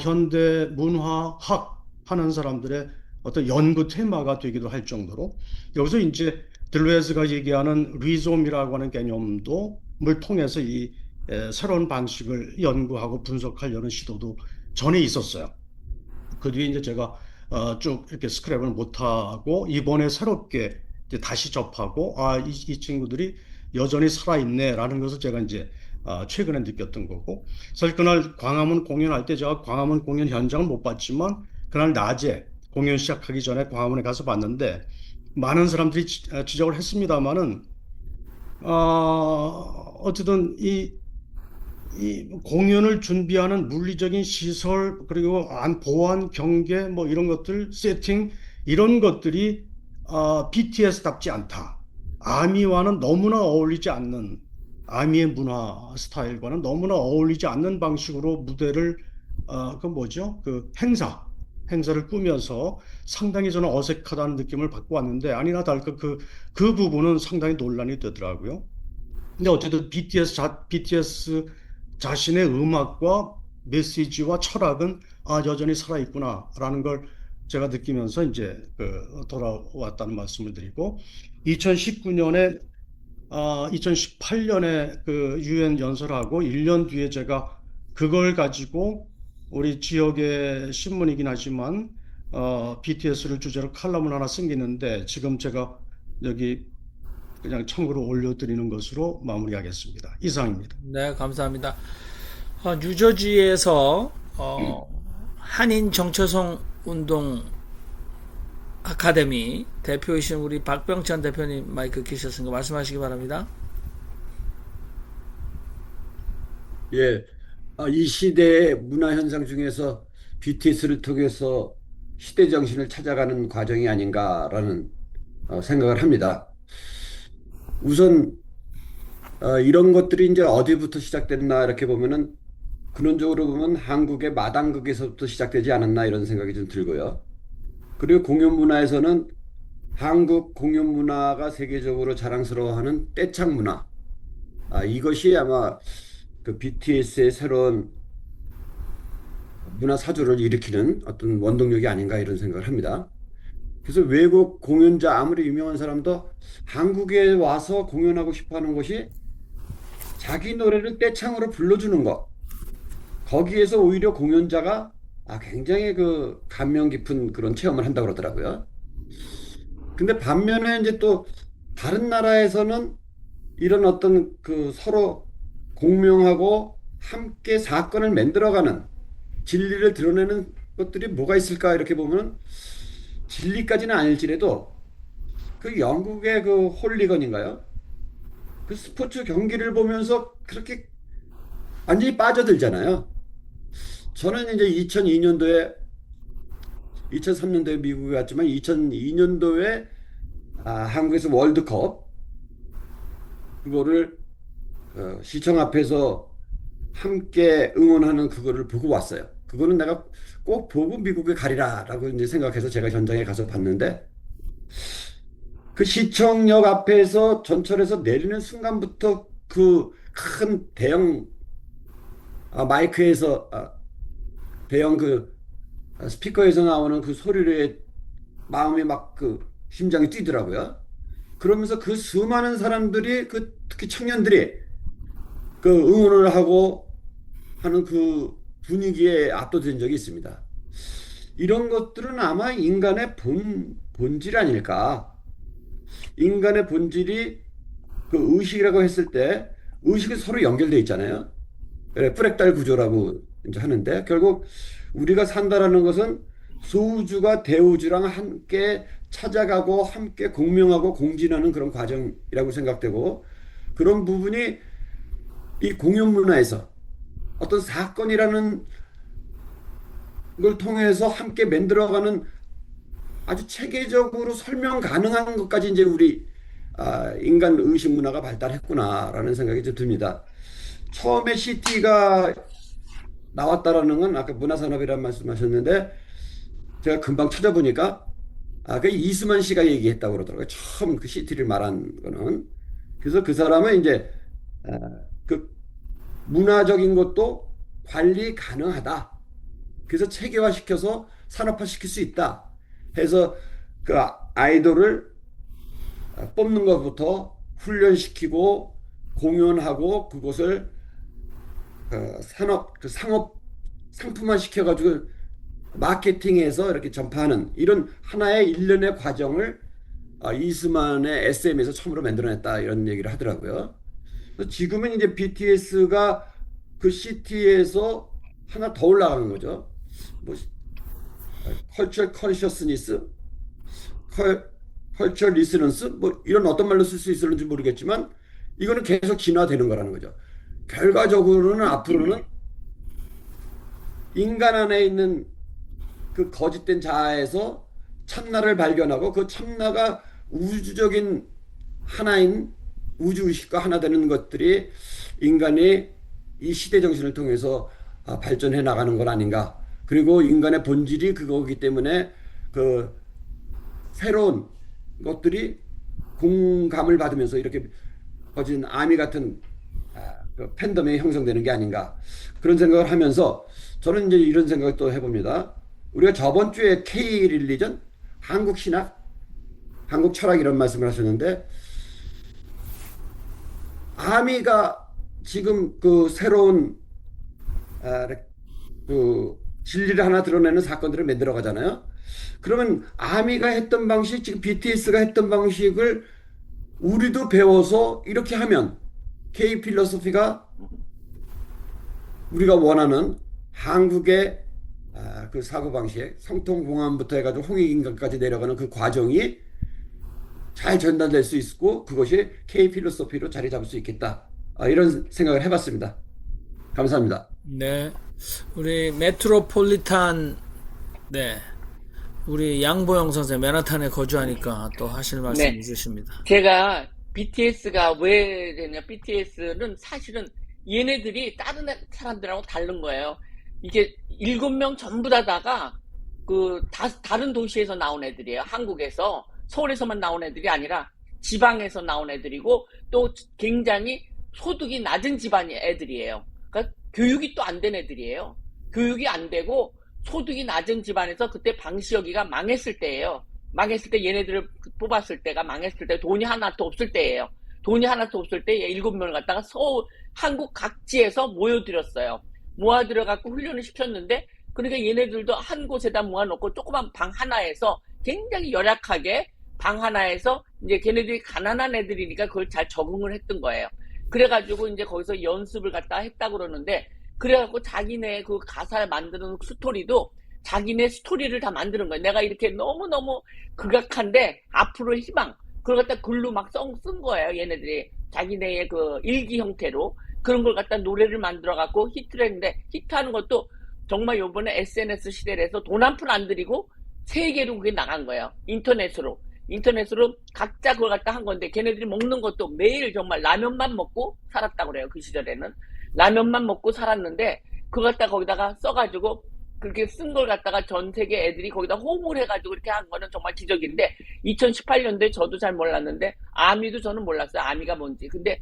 [SPEAKER 5] 현대 문화학 하는 사람들의 어떤 연구 테마가 되기도 할 정도로 여기서 이제 들레즈가 얘기하는 리좀이라고 하는 개념도 물 통해서 이 새로운 방식을 연구하고 분석하려는 시도도 전에 있었어요. 그 뒤에 이제 제가 쭉 이렇게 스크랩을 못하고 이번에 새롭게 이제 다시 접하고 이 친구들이 여전히 살아있네라는 것을 제가 이제 최근에 느꼈던 거고 사실 그날 광화문 공연할 때 제가 광화문 공연 현장을 못 봤지만 그날 낮에 공연 시작하기 전에 광화문에 가서 봤는데 많은 사람들이 지적을 했습니다마는 어쨌든 이 공연을 준비하는 물리적인 시설 그리고 보안 경계 뭐 이런 것들 세팅 이런 것들이 BTS답지 않다. 아미와는 너무나 어울리지 않는 아미의 문화 스타일과는 너무나 어울리지 않는 방식으로 무대를 그 뭐죠? 그 행사를 꾸면서 상당히 저는 어색하다는 느낌을 받고 왔는데 아니나 다를까 그 부분은 상당히 논란이 되더라고요. 근데 어쨌든 BTS 자신의 음악과 메시지와 철학은 여전히 살아있구나라는 걸 제가 느끼면서 이제 돌아왔다는 말씀을 드리고 2018년에 그 유엔 연설하고 1년 뒤에 제가 그걸 가지고 우리 지역의 신문이긴 하지만 BTS를 주제로 칼럼을 하나 쓰겠는데 지금 제가 여기 그냥 참고로 올려드리는 것으로 마무리하겠습니다. 이상입니다.
[SPEAKER 1] 네, 감사합니다. 뉴저지에서 한인 정체성 운동 아카데미 대표이신 우리 박병찬 대표님 마이크 켜셨으니까 말씀하시기 바랍니다.
[SPEAKER 6] 예, 이 시대의 문화 현상 중에서 BTS를 통해서 시대 정신을 찾아가는 과정이 아닌가라는 생각을 합니다. 우선 이런 것들이 이제 어디부터 시작됐나 이렇게 보면은 근원적으로 보면 한국의 마당극에서부터 시작되지 않았나 이런 생각이 좀 들고요. 그리고 공연 문화에서는 한국 공연 문화가 세계적으로 자랑스러워하는 떼창 문화. 이것이 아마 그 BTS의 새로운 문화 사조를 일으키는 어떤 원동력이 아닌가 이런 생각을 합니다. 그래서 외국 공연자 아무리 유명한 사람도 한국에 와서 공연하고 싶어 하는 것이 자기 노래를 떼창으로 불러주는 것. 거기에서 오히려 공연자가 굉장히 그 감명 깊은 그런 체험을 한다고 그러더라고요. 근데 반면에 이제 또 다른 나라에서는 이런 어떤 그 서로 공명하고 함께 사건을 만들어가는 진리를 드러내는 것들이 뭐가 있을까 이렇게 보면 진리까지는 아닐지라도 그 영국의 그 홀리건인가요? 그 스포츠 경기를 보면서 그렇게 완전히 빠져들잖아요. 저는 이제 2003년도에 미국에 갔지만 2002년도에 한국에서 월드컵 그거를 시청 앞에서 함께 응원하는 그거를 보고 왔어요. 그거는 내가 꼭 보고 미국에 가리라라고 이제 생각해서 제가 현장에 가서 봤는데 그 시청역 앞에서 전철에서 내리는 순간부터 그 큰 대형 마이크에서 대형 그 스피커에서 나오는 그 소리에 마음이 막 그 심장이 뛰더라고요. 그러면서 그 수많은 사람들이 그 특히 청년들이 그 응원을 하고 하는 그 분위기에 압도된 적이 있습니다. 이런 것들은 아마 인간의 본질 아닐까. 인간의 본질이 그 의식이라고 했을 때 의식은 서로 연결되어 있잖아요. 그래, 프랙탈 구조라고 이제 하는데 결국 우리가 산다라는 것은 소우주가 대우주랑 함께 찾아가고 함께 공명하고 공진하는 그런 과정이라고 생각되고 그런 부분이 이 공연 문화에서 어떤 사건이라는 걸 통해서 함께 만들어가는 아주 체계적으로 설명 가능한 것까지 이제 우리 인간 의식 문화가 발달했구나라는 생각이 좀 듭니다. 처음에 CT가 나왔다라는 건 아까 문화산업이라는 말씀하셨는데 제가 금방 찾아보니까 그 이수만 씨가 얘기했다고 그러더라고요. 처음 그 CT를 말한 거는. 그래서 그 사람은 이제 그 문화적인 것도 관리 가능하다. 그래서 체계화시켜서 산업화시킬 수 있다. 해서 그 아이돌을 뽑는 것부터 훈련시키고 공연하고 그것을 상업 상품화 시켜가지고 마케팅해서 이렇게 전파하는 이런 하나의 일련의 과정을 이스만의 SM에서 처음으로 만들어냈다 이런 얘기를 하더라고요. 지금은 이제 BTS가 그 시티에서 하나 더 올라가는 거죠. 뭐 컬처 컨셔스니스, 컬처 리스넌스 뭐 이런 어떤 말로 쓸 수 있을지 모르겠지만 이거는 계속 진화되는 거라는 거죠. 결과적으로는 앞으로는 인간 안에 있는 그 거짓된 자아에서 참나를 발견하고 그 참나가 우주적인 하나인 우주의식과 하나 되는 것들이 인간이 이 시대 정신을 통해서 발전해 나가는 건 아닌가. 그리고 인간의 본질이 그거기 때문에 그 새로운 것들이 공감을 받으면서 이렇게 거진 아미 같은 그 팬덤이 형성되는 게 아닌가. 그런 생각을 하면서 저는 이제 이런 생각을 또 해봅니다. 우리가 저번 주에 K 릴리전, 한국 신학, 한국 철학 이런 말씀을 하셨는데 아미가 지금 그 새로운 그 진리를 하나 드러내는 사건들을 만들어 가잖아요. 그러면 아미가 했던 방식, 지금 BTS가 했던 방식을 우리도 배워서 이렇게 하면 K 필로소피가 우리가 원하는 한국의 그 사고방식, 성통공안부터 해가지고 홍익인간까지 내려가는 그 과정이 잘 전달될 수 있고 그것이 K 필로소피로 자리 잡을 수 있겠다. 이런 생각을 해봤습니다. 감사합니다.
[SPEAKER 1] 네. 우리 메트로폴리탄, 네. 우리 양보영 선생 맨하탄에 거주하니까 또 하실 말씀
[SPEAKER 7] 네.
[SPEAKER 1] 있으십니다.
[SPEAKER 7] 제가 BTS가 왜 되냐, BTS는 사실은 얘네들이 다른 사람들하고 다른 거예요. 이게 7명 전부 다가 다른 도시에서 나온 애들이에요. 한국에서, 서울에서만 나온 애들이 아니라 지방에서 나온 애들이고, 또 굉장히 소득이 낮은 집안의 애들이에요. 그러니까 교육이 또 안 된 애들이에요. 교육이 안 되고 소득이 낮은 집안에서, 그때 방시혁이가 망했을 때예요. 망했을 때, 얘네들을 뽑았을 때가 망했을 때 돈이 하나도 없을 때예요. 돈이 하나도 없을 때 7명을 갖다가 한국 각지에서 모여들였어요. 모아들여갖고 훈련을 시켰는데, 그러니까 얘네들도 한 곳에다 모아놓고 조그만 방 하나에서 굉장히 열악하게 방 하나에서, 이제 걔네들이 가난한 애들이니까 그걸 잘 적응을 했던 거예요. 그래가지고 이제 거기서 연습을 갖다 했다고 그러는데, 그래갖고 자기네 그 가사를 만드는 스토리도 자기네 스토리를 다 만드는 거예요. 내가 이렇게 너무너무 극악한데 앞으로의 희망, 그걸 갖다 글로 막 쓴 거예요. 얘네들이 자기네의 그 일기 형태로 그런 걸 갖다 노래를 만들어갖고 히트를 했는데, 히트하는 것도 정말 요번에 SNS 시대에서 돈 한 푼 안 들이고 세계로 그게 나간 거예요. 인터넷으로 각자 그걸 갖다 한 건데, 걔네들이 먹는 것도 매일 정말 라면만 먹고 살았다고 그래요. 그 시절에는 라면만 먹고 살았는데, 그걸 갖다 거기다가 써가지고 그렇게 쓴 걸 갖다가 전 세계 애들이 거기다 호응을 해가지고 이렇게 한 거는 정말 기적인데, 2018년도에 저도 잘 몰랐는데, 아미도 저는 몰랐어요. 아미가 뭔지. 근데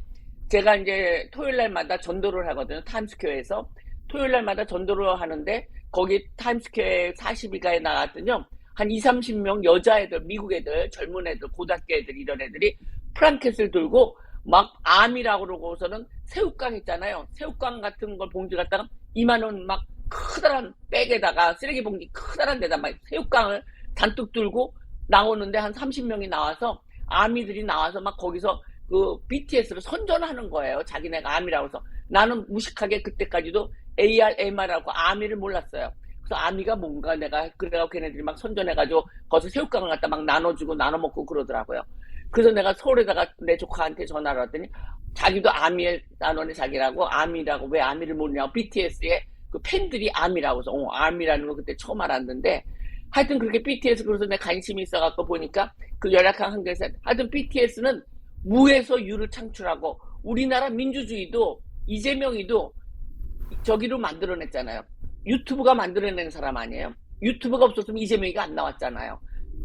[SPEAKER 7] 제가 이제 토요일 날마다 전도를 하거든요. 타임스퀘어에서. 토요일 날마다 전도를 하는데, 거기 타임스퀘어 40일가에 나갔더니요, 한 20, 30명 여자애들, 미국 애들, 젊은 애들, 고등학교 애들, 이런 애들이 프랑켓을 들고 막 암이라고 그러고서는 새우깡 있잖아요. 새우깡 같은 걸 봉지 갖다가 이만원 막 커다란 백에다가, 쓰레기 봉지 커다란 데다 막 새우깡을 잔뜩 들고 나오는데, 한 30명이 나와서, 아미들이 나와서 막 거기서 그 BTS를 선전하는 거예요. 자기네가 아미라고 해서. 나는 무식하게 그때까지도 ARMR하고 아미를 몰랐어요. 그래서 아미가 뭔가 내가, 그래가지고 걔네들이 막 선전해가지고 거기서 새우깡을 갖다 막 나눠주고 나눠먹고 그러더라고요. 그래서 내가 서울에다가 내 조카한테 전화를 했더니, 자기도 아미에 나눠내 자기라고, 아미라고, 왜 아미를 모르냐고, BTS의 그 팬들이 아미라고 해서, 아미라는 거 그때 처음 알았는데, 하여튼 그렇게 BTS, 그래서 내 관심이 있어갖고 보니까 그 열악한 한국에서, 하여튼 BTS는 무에서 유를 창출하고, 우리나라 민주주의도 이재명이도 저기로 만들어냈잖아요. 유튜브가 만들어낸 사람 아니에요. 유튜브가 없었으면 이재명이가 안 나왔잖아요.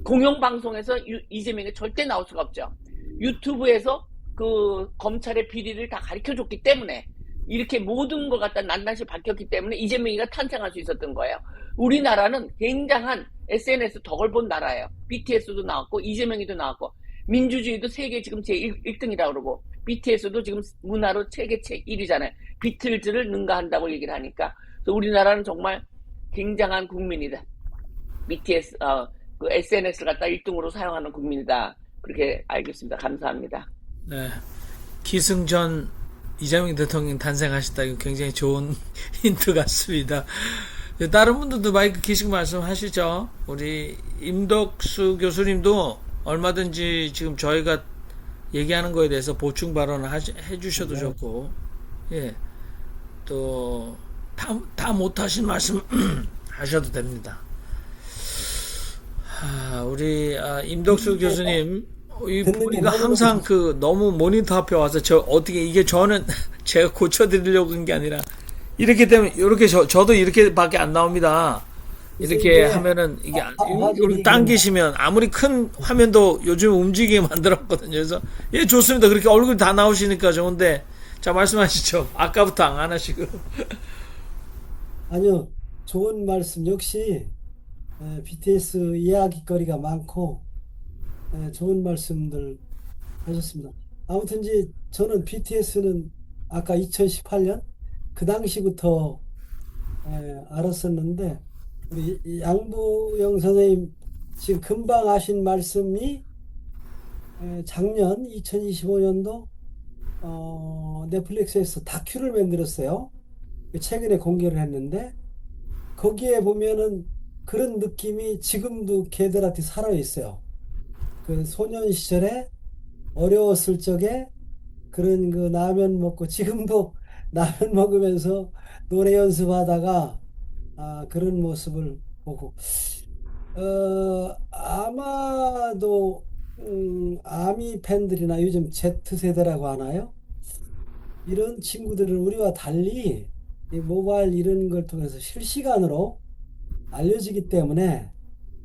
[SPEAKER 7] 공영방송에서 이재명이 절대 나올 수가 없죠. 유튜브에서 그 검찰의 비리를 다 가르쳐줬기 때문에, 이렇게 모든 것 갖다 낱낱이 밝혔기 때문에 이재명이가 탄생할 수 있었던 거예요. 우리나라는 굉장한 SNS 덕을 본 나라예요. BTS도 나왔고 이재명이도 나왔고, 민주주의도 세계 지금 제1등이라고 그러고, BTS도 지금 문화로 세계 제1위잖아요. 비틀즈를 능가한다고 얘기를 하니까. 그래서 우리나라는 정말 굉장한 국민이다. BTS, 그 SNS를 갖다 1등으로 사용하는 국민이다. 그렇게 알겠습니다. 감사합니다.
[SPEAKER 1] 네. 기승전 이재명 대통령 탄생하셨다. 이거 굉장히 좋은 힌트 같습니다. 다른 분들도 마이크 키시고 말씀하시죠. 우리 임덕수 교수님도 얼마든지 지금 저희가 얘기하는 거에 대해서 보충 발언을 해주셔도 좋고, 예, 또 다 못하신 말씀 하셔도 됩니다. 우리 임덕수 교수님, 우리가 항상 그 너무 모니터 앞에 와서 어떻게 이게 저는 제가 고쳐드리려고 한 게 아니라, 이렇게 되면 이렇게 저도 이렇게밖에 안 나옵니다. 이렇게 하면은 이게 이렇게 당기시면 아무리 큰 화면도 요즘 움직이게 만들었거든요. 그래서 예, 좋습니다. 그렇게 얼굴 다 나오시니까 좋은데, 자, 말씀하시죠. 아까부터 안 하시고.
[SPEAKER 8] 아니요, 좋은 말씀. 역시 BTS 이야기거리가 많고 좋은 말씀들 하셨습니다. 아무튼 이제 저는 BTS는 아까 2018년 그 당시부터 알았었는데, 우리 양보영 선생님 지금 금방 하신 말씀이 작년 2025년도 넷플릭스에서 다큐를 만들었어요. 최근에 공개를 했는데, 거기에 보면은 그런 느낌이 지금도 걔들한테 살아있어요. 그 소년 시절에 어려웠을 적에 그런 그 라면 먹고, 지금도 라면 먹으면서 노래 연습하다가 그런 모습을 보고, 아마도 아미 팬들이나 요즘 Z세대라고 하나요? 이런 친구들은 우리와 달리 이 모바일 이런 걸 통해서 실시간으로 알려지기 때문에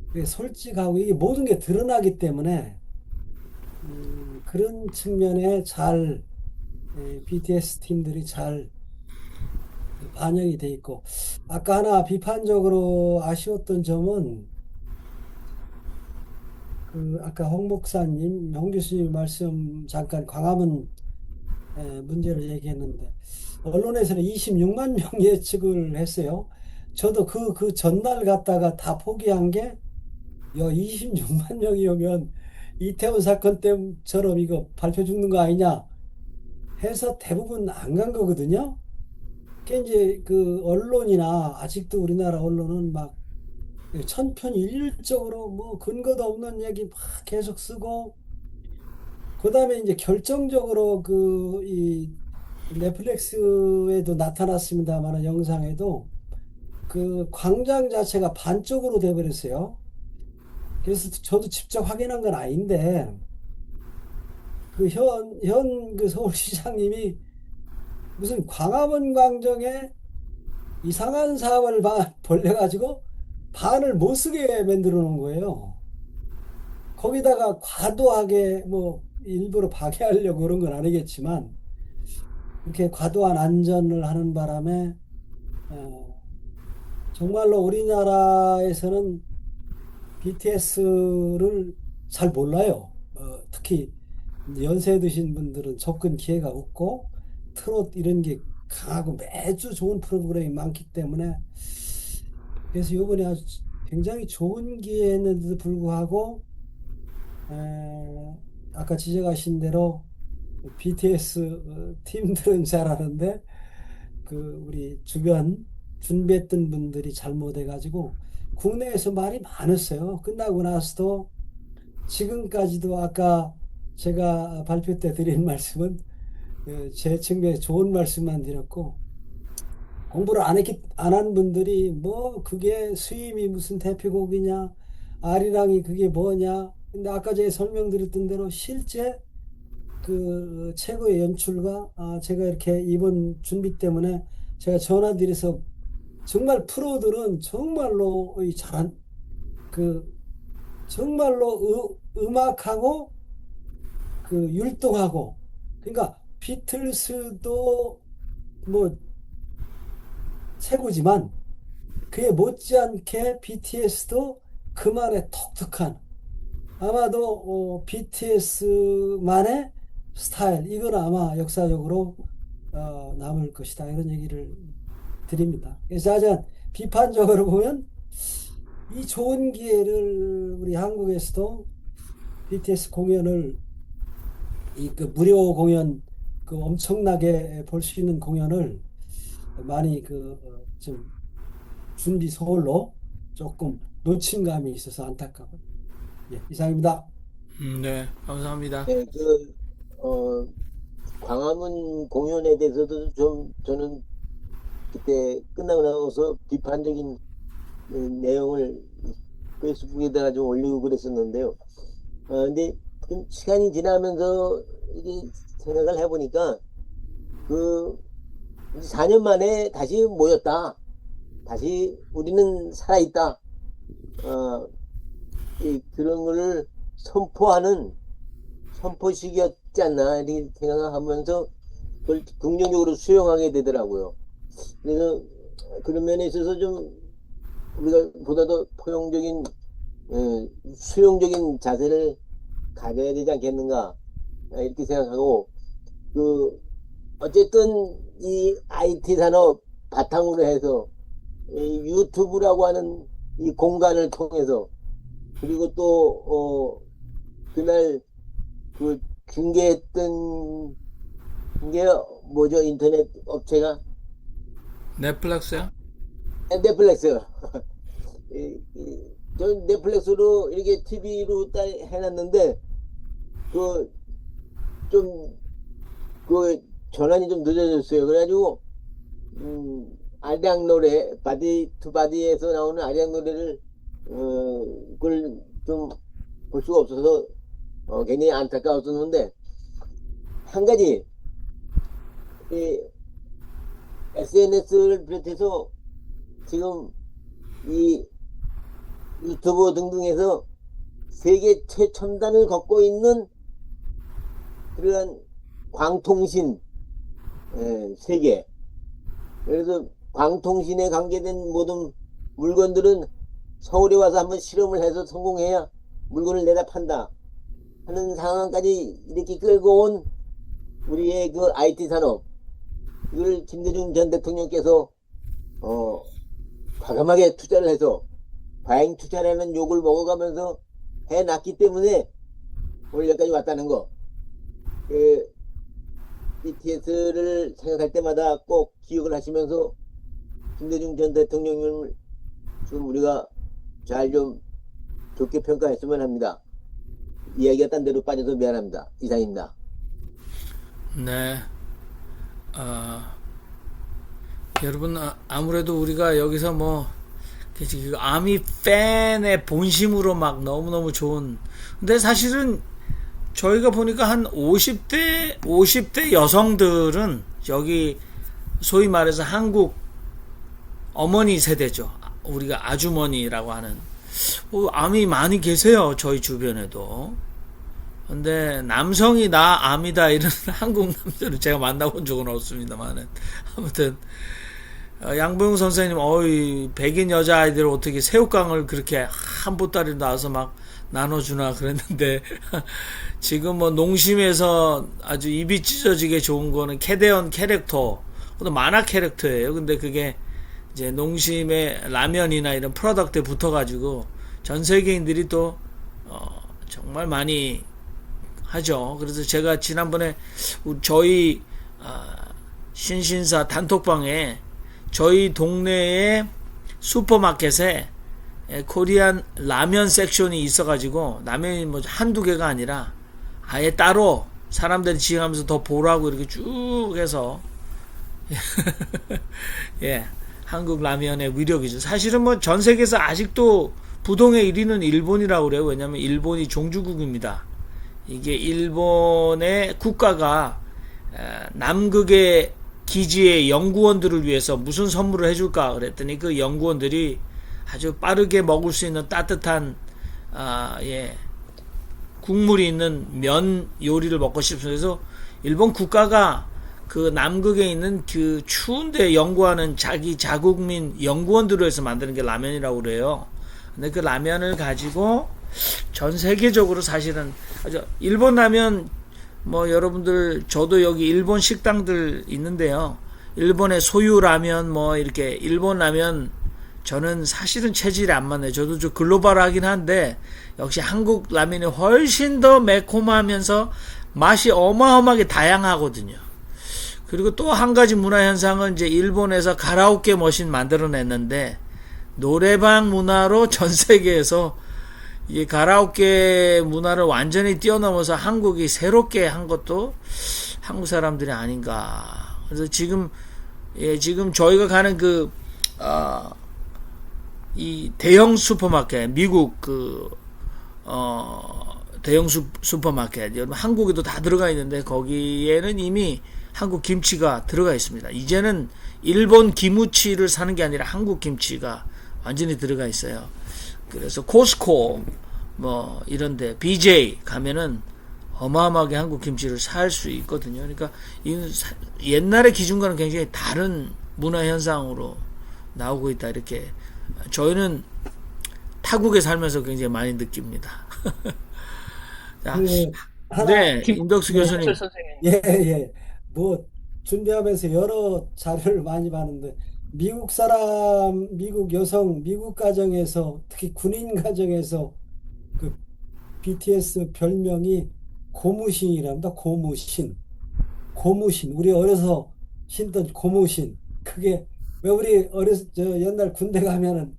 [SPEAKER 8] 그게 솔직하고 이게 모든 게 드러나기 때문에 그런 측면에 잘 BTS 팀들이 잘 반영이 돼 있고 아까 하나 비판적으로 아쉬웠던 점은 그 아까 홍 목사님, 홍 교수님 말씀 잠깐 광화문 문제를 얘기했는데 언론에서는 26만 명 예측을 했어요. 저도 그 전날 갔다가 다 포기한 게 26만 명이 오면 이태원 사건 때처럼 이거 발표 죽는 거 아니냐 해서 대부분 안 간 거거든요. 그게 이제 그 언론이나 아직도 우리나라 언론은 막 천편일률적으로 뭐 근거도 없는 얘기 막 계속 쓰고 그다음에 이제 결정적으로 그 이 넷플릭스에도 나타났습니다만 영상에도 그 광장 자체가 반쪽으로 돼버렸어요. 그래서 저도 직접 확인한 건 아닌데 그 그 서울시장님이 무슨 광화문 광장에 이상한 사업을 벌려가지고 반을 못 쓰게 만들어 놓은 거예요. 거기다가 과도하게 뭐 일부러 파괴하려고 그런 건 아니겠지만 이렇게 과도한 안전을 하는 바람에 정말로 우리나라에서는 BTS를 잘 몰라요. 특히 연세 드신 분들은 접근 기회가 없고 트롯 이런 게 강하고 매주 좋은 프로그램이 많기 때문에 그래서 이번에 아주 굉장히 좋은 기회였는데도 불구하고 아까 지적하신 대로 BTS 팀들은 잘하는데 그 우리 주변 준비했던 분들이 잘못해가지고 국내에서 말이 많았어요. 끝나고 나서도 지금까지도 아까 제가 발표 때 드린 말씀은 제 측면에 좋은 말씀만 드렸고 공부를 안 한 분들이 뭐 그게 수임이 무슨 대표곡이냐 아리랑이 그게 뭐냐 근데 아까 제가 설명드렸던 대로 실제 그 최고의 연출가 제가 이렇게 이번 준비 때문에 제가 전화드려서 정말 프로들은 정말로 이 잘한 그 정말로 음악하고 그 율동하고 그러니까 비틀스도 뭐 최고지만 그에 못지않게 BTS도 그만의 독특한 아마도 BTS만의 스타일 이건 아마 역사적으로 남을 것이다 이런 얘기를 드립니다. 그래서 하여간 비판적으로 보면 이 좋은 기회를 우리 한국에서도 BTS 공연을 이 그 무료 공연 그 엄청나게 볼 수 있는 공연을 많이 그 좀 준비 소홀로 조금 놓친 감이 있어서 안타까워요. 예, 이상입니다.
[SPEAKER 1] 네, 감사합니다.
[SPEAKER 4] 네, 광화문 공연에 대해서도 좀 저는 그때 끝나고 나서 비판적인 내용을 페이스북에다가 좀 올리고 그랬었는데요. 근데 좀 시간이 지나면서 이게 생각을 해보니까 그 4년 만에 다시 모였다. 다시 우리는 살아있다. 그런 거를 선포하는 선포식이었지 않나 이렇게 생각하면서 그걸 긍정적으로 수용하게 되더라고요. 그래서 그런 면에 있어서 좀 우리가 보다 더 포용적인 수용적인 자세를 가져야 되지 않겠는가 이렇게 생각하고 그 어쨌든 이 IT 산업 바탕으로 해서 이 유튜브라고 하는 이 공간을 통해서 그리고 또 그날 그 중계했던 게 뭐죠? 인터넷 업체가
[SPEAKER 1] 넷플릭스요?
[SPEAKER 4] 넷플릭스. 저 넷플릭스로 이렇게 TV로 딱 해놨는데 그 좀 그 전환이 좀 늦어졌어요. 그래가지고 아리랑 노래 바디 투 바디에서 나오는 아리랑 노래를 그걸 좀 볼 수가 없어서 굉장히 안타까웠었는데, 한 가지 이 SNS를 비롯해서 지금 이 유튜브 등등에서 세계 최첨단을 걷고 있는 그러한 광통신 세계, 그래서 광통신에 관계된 모든 물건들은 서울에 와서 한번 실험을 해서 성공해야 물건을 내다 판다 하는 상황까지 이렇게 끌고 온 우리의 그 IT 산업, 이걸 김대중 전 대통령께서 과감하게 투자를 해서 과잉 투자라는 욕을 먹어가면서 해놨기 때문에 오늘 여기까지 왔다는 거. BTS를 생각할 때마다 꼭 기억을 하시면서 김대중 전 대통령을 좀 우리가 잘 좀 좋게 평가했으면 합니다. 이야기가 딴 데로 빠져서 미안합니다. 이상입니다.
[SPEAKER 1] 네. 여러분, 아무래도 우리가 여기서 뭐, 그 아미 팬의 본심으로 막 너무너무 좋은. 근데 사실은 저희가 보니까 한 50대 여성들은 여기 소위 말해서 한국 어머니 세대죠. 우리가 아주머니라고 하는. 아미 많이 계세요. 저희 주변에도. 근데 남성이 나 아미다 이런 한국 남자를 제가 만나본 적은 없습니다만, 아무튼 양보영 선생님, 백인 여자아이들 어떻게 새우깡을 그렇게 한 보따리 나와서 막 나눠주나 그랬는데, 지금 뭐 농심에서 아주 입이 찢어지게 좋은 거는 캐대언 캐릭터, 그것도 만화 캐릭터예요. 근데 그게 이제 농심의 라면이나 이런 프로덕트에 붙어가지고 전 세계인들이 또 정말 많이 하죠. 그래서 제가 지난번에 저희 신신사 단톡방에 저희 동네의 슈퍼마켓에 코리안 라면 섹션이 있어가지고, 라면이 뭐 한두 개가 아니라 아예 따로 사람들이 지나가면서 더 보라고 이렇게 쭉 해서 예, 한국 라면의 위력이죠. 사실은 뭐 전 세계에서 아직도 부동의 1위는 일본이라고 그래요. 왜냐하면 일본이 종주국입니다. 이게 일본의 국가가 남극의 기지의 연구원들을 위해서 무슨 선물을 해줄까 그랬더니, 그 연구원들이 아주 빠르게 먹을 수 있는 따뜻한 국물이 있는 면 요리를 먹고 싶어서, 그래서 일본 국가가 그 남극에 있는 그 추운데 연구하는 자기 자국민 연구원들을 해서 만드는 게 라면이라고 그래요. 근데 그 라면을 가지고 전 세계적으로 사실은 일본 라면, 뭐 여러분들, 저도 여기 일본 식당들 있는데요. 일본의 소유 라면, 뭐 이렇게 일본 라면, 저는 사실은 체질이 안 맞네요. 저도 좀 글로벌하긴 한데 역시 한국 라면이 훨씬 더 매콤하면서 맛이 어마어마하게 다양하거든요. 그리고 또 한 가지 문화 현상은, 이제 일본에서 가라오케 머신 만들어냈는데 노래방 문화로 전 세계에서 이 가라오케 문화를 완전히 뛰어넘어서 한국이 새롭게 한 것도 한국 사람들이 아닌가. 그래서 지금 저희가 가는 이 대형 슈퍼마켓, 미국 대형 슈퍼마켓, 여러분 한국에도 다 들어가 있는데 거기에는 이미 한국 김치가 들어가 있습니다. 이제는 일본 기무치를 사는 게 아니라 한국 김치가 완전히 들어가 있어요. 그래서 코스코 뭐 이런데 BJ 가면은 어마어마하게 한국 김치를 살 수 있거든요. 그러니까 옛날의 기준과는 굉장히 다른 문화 현상으로 나오고 있다, 이렇게 저희는 타국에 살면서 굉장히 많이 느낍니다. 자, 네, 임덕수 교수님.
[SPEAKER 8] 예. 뭐 준비하면서 여러 자료를 많이 봤는데, 미국 사람, 미국 여성, 미국 가정에서, 특히 군인 가정에서 그 BTS 별명이 고무신이랍니다. 고무신. 우리 어려서 신던 고무신. 그게 왜 우리 옛날 군대 가면은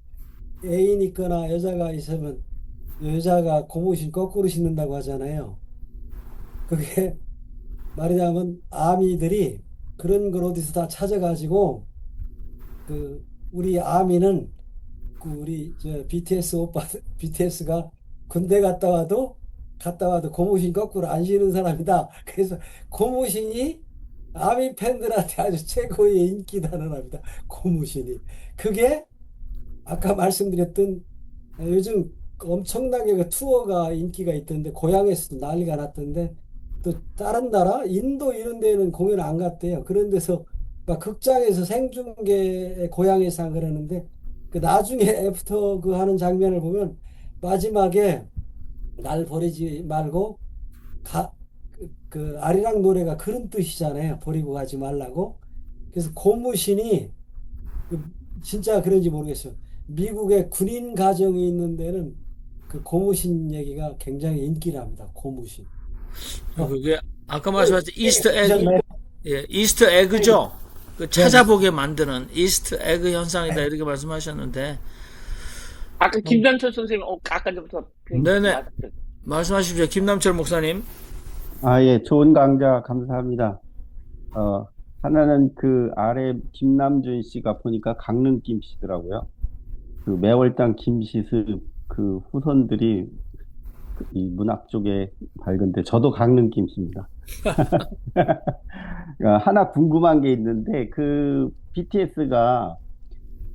[SPEAKER 8] 애인 있거나 여자가 있으면 여자가 고무신 거꾸로 신는다고 하잖아요. 그게 말하자면 아미들이 그런 걸 어디서 다 찾아가지고, 우리 아미는 그 우리 저 BTS 오빠 BTS가 군대 갔다 와도 고무신 거꾸로 안 신는 사람이다. 그래서 고무신이 아미 팬들한테 아주 최고의 인기다는 합니다. 고무신이. 그게 아까 말씀드렸던 요즘 엄청나게 그 투어가 인기가 있던데 고향에서도 난리가 났던데 또 다른 나라 인도 이런 데는 공연 안 갔대요. 그런 데서 막 극장에서 생중계 고향에서 한 그러는데 그 나중에 애프터 그 하는 장면을 보면 마지막에 날 버리지 말고 그 아리랑 노래가 그런 뜻이잖아요. 버리고 가지 말라고. 그래서 고무신이 그 진짜 그런지 모르겠어요. 미국의 군인 가정이 있는 데는 그 고무신 얘기가 굉장히 인기랍니다. 고무신.
[SPEAKER 1] 그게 아까 말씀하신 이스터 에그,
[SPEAKER 8] 보셨나요?
[SPEAKER 1] 예, 이스터 에그죠. 그 찾아보게 만드는 이스터 에그 현상이다 이렇게 말씀하셨는데,
[SPEAKER 7] 아까 김전철 선생님, 아까 전부터
[SPEAKER 1] 네네. 말씀하십시오, 김남철 목사님.
[SPEAKER 9] 예, 좋은 강좌 감사합니다. 하나는 그 아래 김남준 씨가 보니까 강릉 김씨더라고요. 그 매월당 김씨습 그 후손들이 이 문학 쪽에 밝은데 저도 강릉 김씨입니다. 하나 궁금한 게 있는데 그 BTS가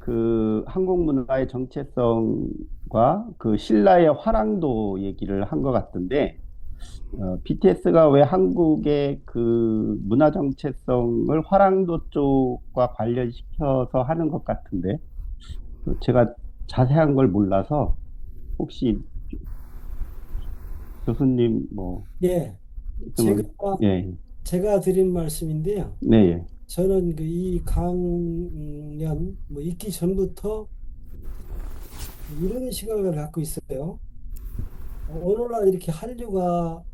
[SPEAKER 9] 그 한국 문화의 정체성과 그 신라의 화랑도 얘기를 한 것 같은데 BTS가 왜 한국의 그 문화 정체성을 화랑도 쪽과 관련시켜서 하는 것 같은데 제가 자세한 걸 몰라서 혹시 교수님 뭐
[SPEAKER 8] 예,
[SPEAKER 9] 좀,
[SPEAKER 8] 제가 드린 말씀인데요.
[SPEAKER 9] 네,
[SPEAKER 8] 저는 그 이 강연 뭐 있기 전부터 이런 시각을 갖고 있어요. 오늘날 이렇게 한류가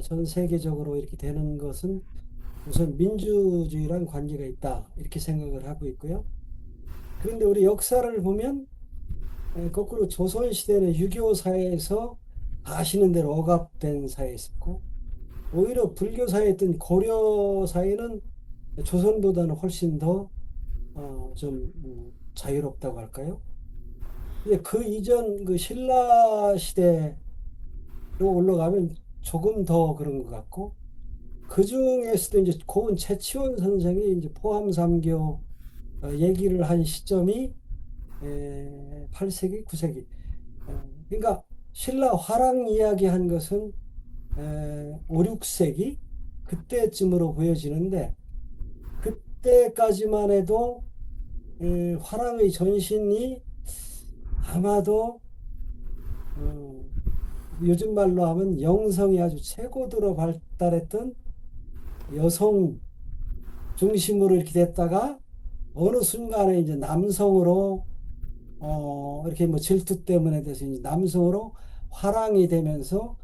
[SPEAKER 8] 전 세계적으로 이렇게 되는 것은 우선 민주주의랑 관계가 있다 이렇게 생각을 하고 있고요. 그런데 우리 역사를 보면 거꾸로 조선시대는 유교 사회에서 아시는 대로 억압된 사회였었고 오히려 불교 사회였던 고려 사회는 조선보다는 훨씬 더 좀 자유롭다고 할까요? 근데 그 이전 그 신라 시대로 올라가면 조금 더 그런 것 같고 그 중에서도 이제 고은 최치원 선생이 이제 포함삼교 얘기를 한 시점이 8세기, 9세기. 그러니까 신라 화랑 이야기 한 것은 5, 6세기 그때쯤으로 보여지는데 그때까지만 해도 화랑의 전신이 아마도 요즘 말로 하면 영성이 아주 최고도로 발달했던 여성 중심으로 이렇게 됐다가 어느 순간에 이제 남성으로 이렇게 뭐 질투 때문에 돼서 이제 남성으로 화랑이 되면서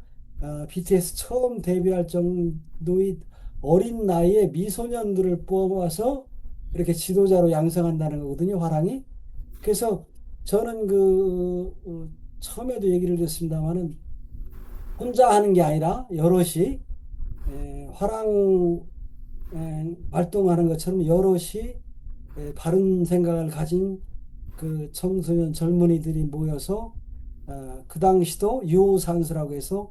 [SPEAKER 8] BTS 처음 데뷔할 정도의 어린 나이에 미소년들을 뽑아서 이렇게 지도자로 양성한다는 거거든요, 화랑이. 그래서 저는 처음에도 얘기를 드렸습니다만은 혼자 하는 게 아니라 여럿이 화랑 활동하는 것처럼 여럿이 바른 생각을 가진 그 청소년 젊은이들이 모여서 그 당시도 유호산수라고 해서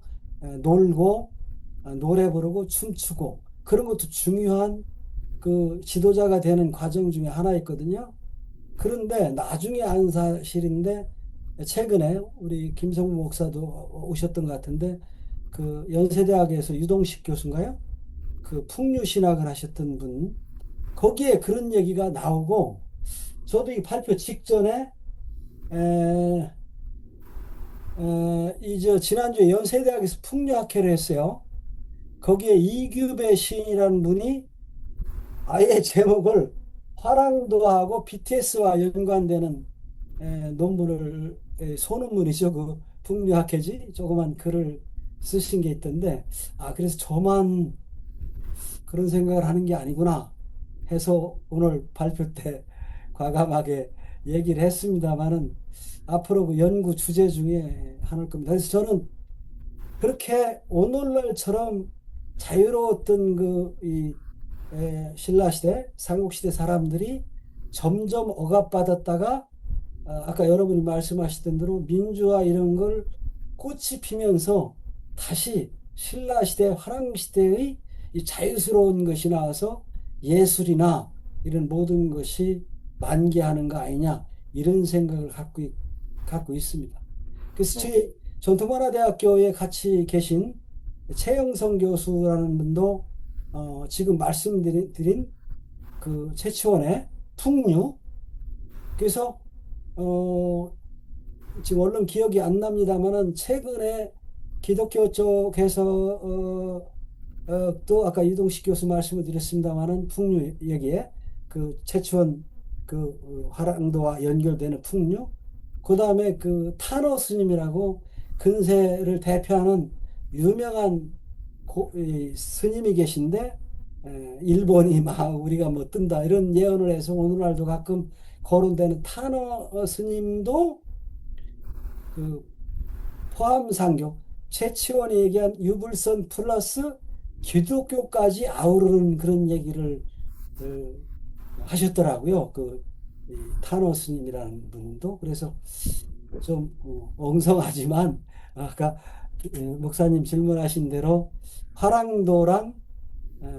[SPEAKER 8] 놀고 노래 부르고 춤추고 그런 것도 중요한 그 지도자가 되는 과정 중에 하나였거든요. 그런데 나중에 안 사실인데 최근에 우리 김성무 목사도 오셨던 것 같은데 그 연세대학에서 유동식 교수인가요? 그 풍류신학을 하셨던 분 거기에 그런 얘기가 나오고 저도 이 발표 직전에 지난주에 연세대학에서 풍류학회를 했어요. 거기에 이규배 시인이라는 분이 아예 제목을 화랑도하고 BTS와 연관되는 논문을 소논문이죠. 그 풍류학회지 조그만 글을 쓰신 게 있던데 그래서 저만 그런 생각을 하는 게 아니구나 해서 오늘 발표 때 과감하게 얘기를 했습니다만은 앞으로 그 연구 주제 중에 하나일 겁니다. 그래서 저는 그렇게 오늘날처럼 자유로웠던 신라시대, 삼국시대 사람들이 점점 억압받았다가 아까 여러분이 말씀하시던 대로 민주화 이런 걸 꽃이 피면서 다시 신라 시대, 화랑 시대의 이 자유스러운 것이 나와서 예술이나 이런 모든 것이 만개하는 거 아니냐 이런 생각을 갖고 있습니다. 그래서 저희 전통문화대학교에 같이 계신 최영성 교수라는 분도 지금 말씀드린 그 최치원의 풍류, 그래서 지금 얼른 기억이 안 납니다만은 최근에 기독교 쪽에서 또 아까 이동식 교수 말씀을 드렸습니다만은 풍류 여기에 그 최치원 그 화랑도와 연결되는 풍류, 그 다음에 그 타노 스님이라고 근세를 대표하는 유명한 이 스님이 계신데 일본이 막 우리가 뭐 뜬다 이런 예언을 해서 오늘날도 가끔 거론되는 타노 스님도 그 포함상교 최치원이 얘기한 유불선 플러스 기독교까지 아우르는 그런 얘기를 하셨더라고요. 이 타노 스님이라는 분도. 그래서 좀 엉성하지만 아까 목사님 질문하신 대로 화랑도랑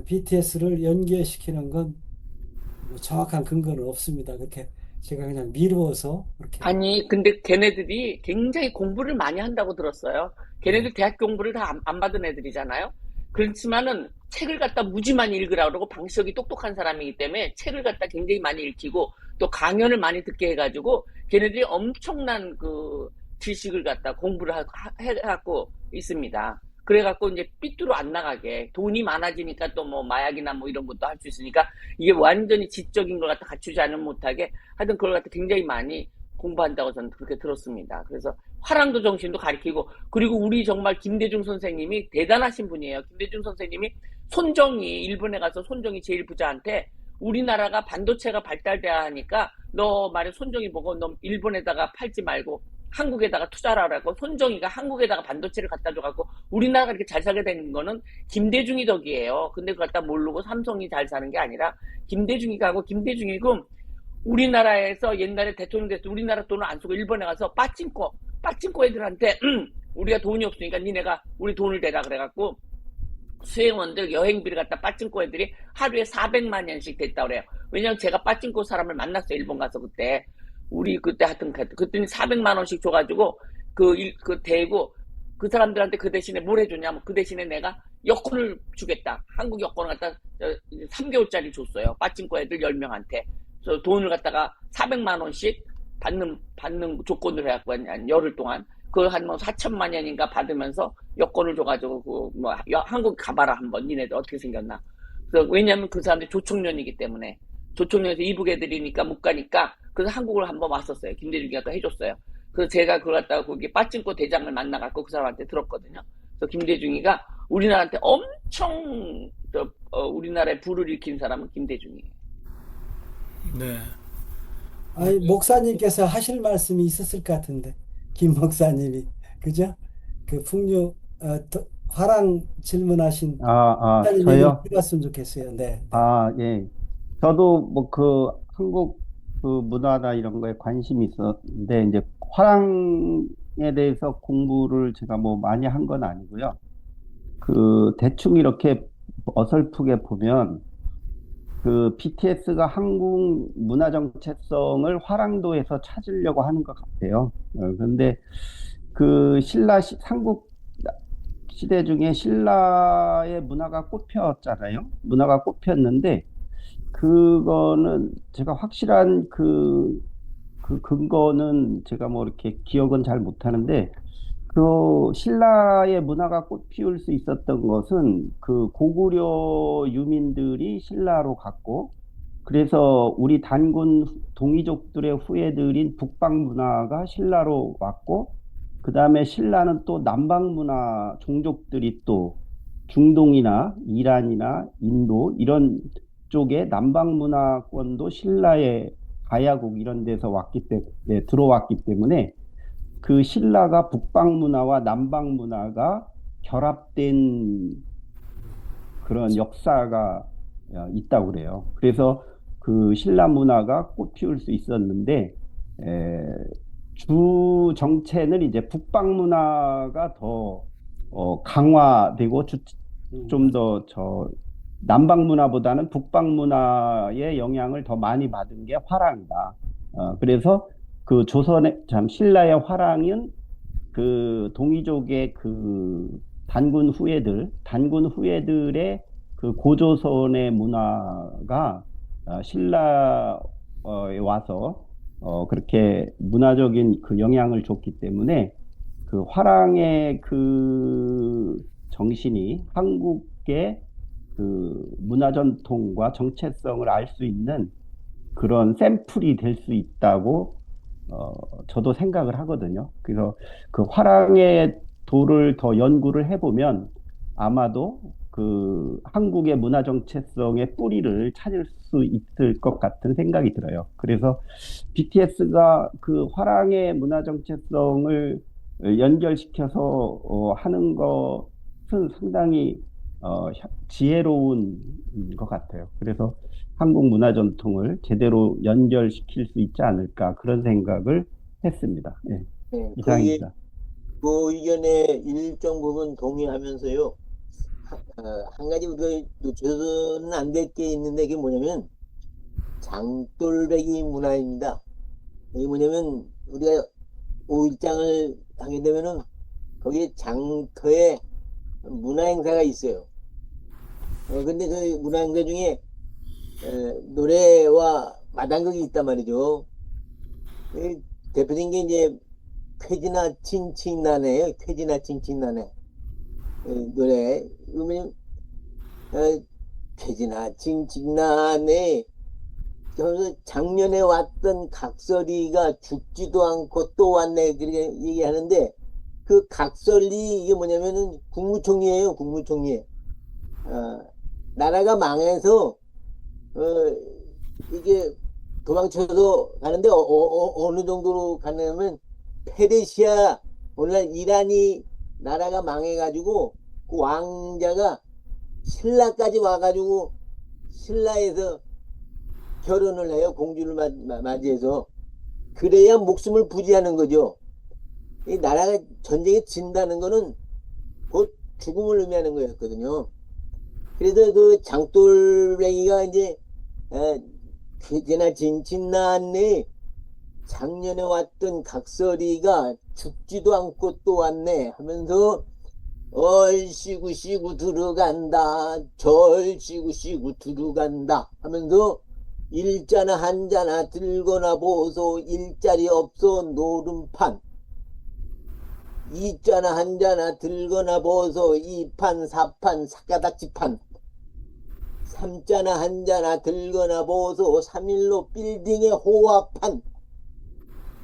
[SPEAKER 8] BTS를 연계시키는 건뭐 정확한 근거는 없습니다. 그렇게 제가 그냥 미루어서 그렇게.
[SPEAKER 7] 아니, 근데 걔네들이 굉장히 공부를 많이 한다고 들었어요. 걔네들 대학 공부를 다 안 받은 애들이잖아요. 그렇지만은 책을 갖다 무지 많이 읽으라 그러고 방석이 똑똑한 사람이기 때문에 책을 갖다 굉장히 많이 읽히고 또 강연을 많이 듣게 해가지고 걔네들이 엄청난 그 지식을 갖다 공부를 해갖고 있습니다. 그래갖고 이제 삐뚤어 안 나가게 돈이 많아지니까 또 뭐 마약이나 뭐 이런 것도 할 수 있으니까 이게 완전히 지적인 걸 갖다 갖추지 않으면 못하게 하여튼 그걸 갖다 굉장히 많이 공부한다고 저는 그렇게 들었습니다. 그래서 화랑도 정신도 가르치고 그리고 우리 정말 김대중 선생님이 대단하신 분이에요. 김대중 선생님이 손정이 일본에 가서 손정이 제일 부자한테 우리나라가 반도체가 발달돼야 하니까 너 말에 손정이 보고 너 일본에다가 팔지 말고 한국에다가 투자를 하라고 손정이가 한국에다가 반도체를 갖다 줘갖고 우리나라가 이렇게 잘 살게 된 거는 김대중이 덕이에요. 근데 그걸 갖다 모르고 삼성이 잘 사는 게 아니라 김대중이가 하고 김대중이고 우리나라에서 옛날에 대통령 됐을 때 우리나라 돈을 안 쓰고 일본에 가서 빠찡코 애들한테 우리가 돈이 없으니까 니네가 우리 돈을 대라 그래갖고 수행원들 여행비를 갖다 빠찡코 애들이 하루에 400만 원씩 됐다 그래요. 왜냐면 제가 빠찡코 사람을 만났어요. 일본 가서 그때. 우리 그때 하여튼 그랬더니 400만 원씩 줘가지고 그 대고 그 사람들한테 그 대신에 뭘 해줬냐면 그 대신에 내가 여권을 주겠다. 한국 여권을 갖다 3개월짜리 줬어요. 빠찡코 애들 10명한테. 그래서 돈을 갖다가 400만 원씩 받는 조건을 해갖고 한 열흘 동안 그 한 뭐 4천만 원인가 받으면서 여권을 줘가지고 한국 가봐라 한번 니네들 어떻게 생겼나. 그래서 왜냐면 그 사람들이 조총련이기 때문에 조총련에서 이북 애들이니까 못 가니까 그래서 한국을 한번 왔었어요. 김대중이 아까 해줬어요. 그래서 제가 그걸 갖다가 거기 빠찡코 대장을 만나갖고 그 사람한테 들었거든요. 그래서 김대중이가 우리나라한테 엄청 우리나라에 불을 일으킨 사람은 김대중이에요.
[SPEAKER 1] 네.
[SPEAKER 8] 아니, 목사님께서 하실 말씀이 있었을 것 같은데, 김 목사님이. 그죠? 그 풍류, 화랑 질문하신 목사님 얘기
[SPEAKER 9] 저요?
[SPEAKER 8] 들었으면 좋겠어요. 네.
[SPEAKER 9] 예. 저도 뭐 그 한국 그 문화나 이런 거에 관심이 있었는데, 이제 화랑에 대해서 공부를 제가 뭐 많이 한 건 아니고요. 그 대충 이렇게 어설프게 보면 그 BTS가 한국 문화 정체성을 화랑도에서 찾으려고 하는 것 같아요. 그런데 그 삼국 시대 중에 신라의 문화가 꼽혔잖아요. 문화가 꼽혔는데 그거는 제가 확실한 그 근거는 제가 뭐 이렇게 기억은 잘 못하는데 그 신라의 문화가 꽃피울 수 있었던 것은 그 고구려 유민들이 신라로 갔고 그래서 우리 단군 동이족들의 후예들인 북방 문화가 신라로 왔고 그 다음에 신라는 또 남방 문화 종족들이 또 중동이나 이란이나 인도 이런 쪽에 남방 문화권도 신라의 가야국 이런 데서 들어왔기 때문에 그 신라가 북방 문화와 남방 문화가 결합된 그런 역사가 있다고 그래요. 그래서 그 신라 문화가 꽃피울 수 있었는데 에, 주 정체는 이제 북방 문화가 더 강화되고 좀 더 남방 문화보다는 북방 문화의 영향을 더 많이 받은 게 화랑이다. 그래서 그 신라의 화랑은 그 동이족의 그 단군 후예들의 그 고조선의 문화가 신라에 와서 그렇게 문화적인 그 영향을 줬기 때문에 그 화랑의 그 정신이 한국의 그 문화 전통과 정체성을 알 수 있는 그런 샘플이 될 수 있다고 저도 생각을 하거든요. 그래서 그 화랑의 도를 더 연구를 해보면 아마도 그 한국의 문화 정체성의 뿌리를 찾을 수 있을 것 같은 생각이 들어요. 그래서 BTS가 그 화랑의 문화 정체성을 연결시켜서 하는 것은 상당히 지혜로운 것 같아요. 그래서 한국 문화 전통을 제대로 연결시킬 수 있지 않을까 그런 생각을 했습니다. 예,
[SPEAKER 4] 네,
[SPEAKER 9] 이상입니다.
[SPEAKER 4] 그 의견에 일정 부분 동의하면서요. 한 가지 우리가 놓쳐서는 안 될 게 있는데 그게 뭐냐면 장돌배기 문화입니다. 이게 뭐냐면 우리가 5일장을 하게 되면은 거기에 장터에 문화행사가 있어요. 근데 그 문화행사 중에 노래와 마당극이 있단 말이죠. 대표적인 게 이제 쾌지나 칭칭나네요. 쾌지나 칭칭나네 노래. 그러면 쾌지나 칭칭나네. 그래서 작년에 왔던 각설이가 죽지도 않고 또 왔네 그렇게 얘기하는데 그 각설이 이게 뭐냐면은 국무총리예요. 국무총리. 나라가 망해서 이게 도망쳐서 가는데 어느 정도로 가냐면 페르시아 오늘날 이란이 나라가 망해가지고 그 왕자가 신라까지 와가지고 신라에서 결혼을 해요. 공주를 맞이해서. 그래야 목숨을 부지하는 거죠. 이 나라가 전쟁에 진다는 거는 곧 죽음을 의미하는 거였거든요. 그래서 그 장돌뱅이가 이제 쾌지나 진친나네 작년에 왔던 각설이가 죽지도 않고 또 왔네 하면서 얼씨구씨구 들어간다 절씨구씨구 들어간다 하면서 일자나 한자나 들거나 보소 일자리 없어 노름판 이자나 한자나 들거나 보소 이판 사판 사가닥지판 삼자나 한자나 들거나 보소 3일로 빌딩의 호화판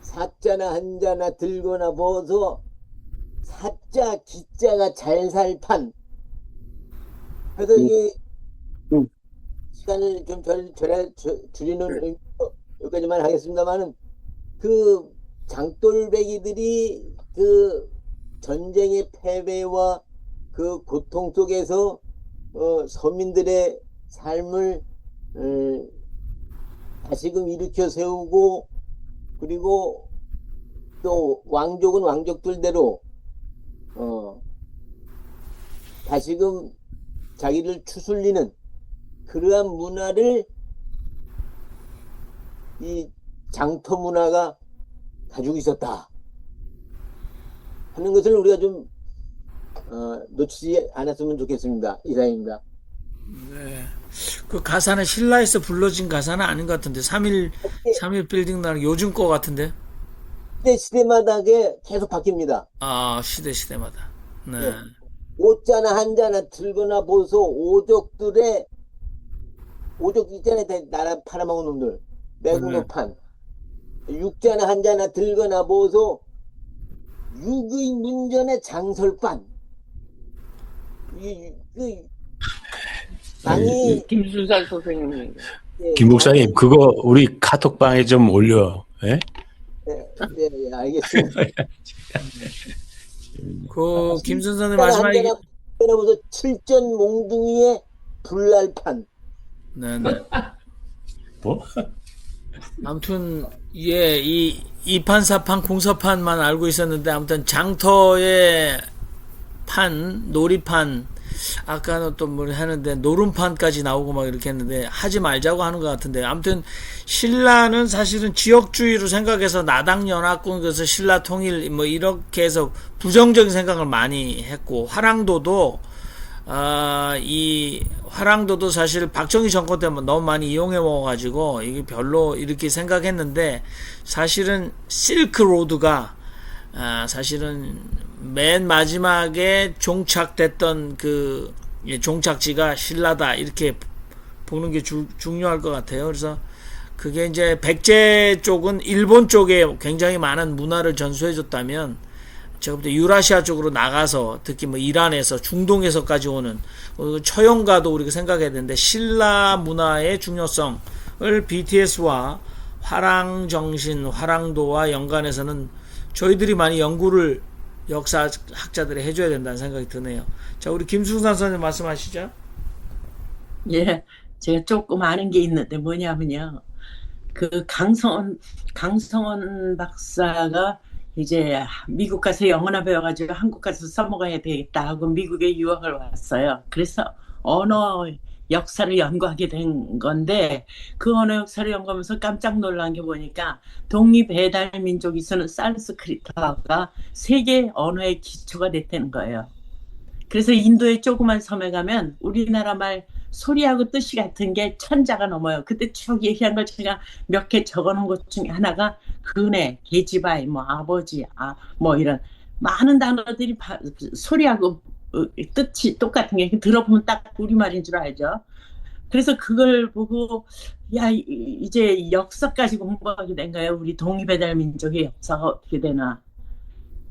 [SPEAKER 4] 사자나 한자나 들거나 보소 사자 기자가 잘 살판. 그래서 이게 시간을 좀 줄이는 여기까지만 하겠습니다만은 그 장돌배기들이 그 전쟁의 패배와 그 고통 속에서 서민들의 삶을 다시금 일으켜 세우고 그리고 또 왕족은 왕족들대로 다시금 자기를 추슬리는 그러한 문화를 이 장터 문화가 가지고 있었다 하는 것을 우리가 좀 놓치지 않았으면 좋겠습니다. 이상입니다.
[SPEAKER 1] 네. 그 가사는 신라에서 불러진 가사는 아닌 것 같은데 3일 빌딩 나는 요즘 거 같은데.
[SPEAKER 4] 시대마다 계속 바뀝니다.
[SPEAKER 1] 아, 시대마다. 네.
[SPEAKER 4] 네. 오자나 한자나 들거나 보소 오족 있잖아요. 나라 팔아먹은 놈들 매국노판 육자나 한자나 들거나 보소 육의 문전의 장설반 망이
[SPEAKER 7] 김순살 선생님이
[SPEAKER 2] 김 목사님, 그거 우리 카톡방에 좀 올려. 예?
[SPEAKER 4] 네, 알겠습니다.
[SPEAKER 1] 그 김선생님 마지막에
[SPEAKER 4] 보소 칠전 몽둥이의 불날판.
[SPEAKER 1] 네네.
[SPEAKER 2] 뭐?
[SPEAKER 1] 아무튼 예, 이 이판사판 공사판만 알고 있었는데 아무튼 장터의 판, 놀이판, 아까는 또 뭘 하는데 노름판까지 나오고 막 이렇게 했는데 하지 말자고 하는 것 같은데 아무튼 신라는 사실은 지역주의로 생각해서 나당 연합군 그래서 신라 통일 뭐 이렇게 해서 부정적인 생각을 많이 했고 이 화랑도도 사실 박정희 정권 때 너무 많이 이용해 먹어가지고 이게 별로 이렇게 생각했는데 사실은 실크로드가 사실은 맨 마지막에 종착됐던 그 종착지가 신라다 이렇게 보는 게 중요할 것 같아요. 그래서 그게 이제 백제 쪽은 일본 쪽에 굉장히 많은 문화를 전수해 줬다면 제가 볼 때 유라시아 쪽으로 나가서 특히 뭐 이란에서 중동에서까지 오는 처형가도 우리가 생각해야 되는데 신라 문화의 중요성을 BTS와 화랑정신, 화랑도와 연관해서는 저희들이 많이 연구를 역사학자들이 해줘야 된다는 생각이 드네요. 자, 우리 김승산 선생님 말씀하시죠.
[SPEAKER 10] 예, 제가 조금 아는 게 있는데 뭐냐면요. 그 강성원 박사가 이제 미국 가서 영어나 배워가지고 한국 가서 써먹어야 되겠다 하고 미국에 유학을 왔어요. 그래서 언어 역사를 연구하게 된 건데 그 언어 역사를 연구하면서 깜짝 놀란 게 보니까 독립배달민족이 쓰는 산스크리트어가 세계 언어의 기초가 됐다는 거예요. 그래서 인도의 조그만 섬에 가면 우리나라 말 소리하고 뜻이 같은 게 천자가 넘어요. 그때 쭉 얘기한 걸 제가 몇 개 적어놓은 것 중에 하나가 그네, 계지바이, 뭐 아버지, 뭐 이런 많은 단어들이 소리하고 뜻이 똑같은 게 들어보면 딱 우리말인 줄 알죠. 그래서 그걸 보고 야 이제 역사까지 공부하게 된 거예요. 우리 독립배달민족의 역사가 어떻게 되나.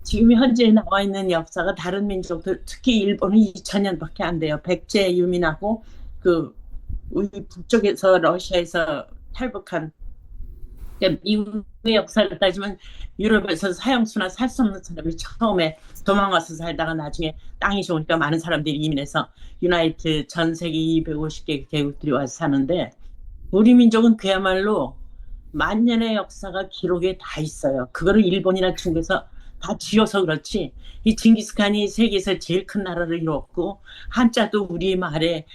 [SPEAKER 10] 지금 현재 나와 있는 역사가 다른 민족들 특히 일본은 2000년밖에 안 돼요. 백제 유민하고 우리 북쪽에서 러시아에서 탈북한 미국의 역사를 따지면 유럽에서 사형수나 살 수 없는 사람이 처음에 도망와서 살다가 나중에 땅이 좋으니까 많은 사람들이 이민해서 유나이트 전 세계 250개 개국들이 와서 사는데 우리 민족은 그야말로 만년의 역사가 기록에 다 있어요. 그거를 일본이나 중국에서 다 지어서 그렇지 이 징기스칸이 세계에서 제일 큰 나라를 이뤘고 한자도 우리 말에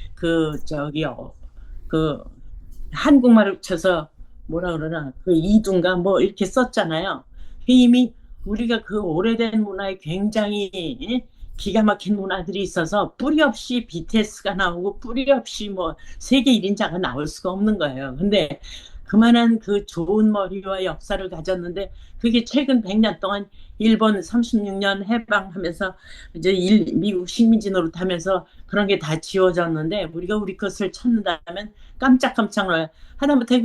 [SPEAKER 10] 한국말을 쳐서 뭐라 그러나 이둔가 뭐 이렇게 썼잖아요. 이미 우리가 그 오래된 문화에 굉장히 기가 막힌 문화들이 있어서 뿌리 없이 BTS가 나오고 뿌리 없이 뭐 세계 1인자가 나올 수가 없는 거예요. 근데 그만한 그 좋은 머리와 역사를 가졌는데 그게 최근 100년 동안 일본 36년 해방하면서 이제 미국 식민지 노릇하면서 그런 게 다 지워졌는데 우리가 우리 것을 찾는다면 깜짝깜짝 놀라요. 하다못해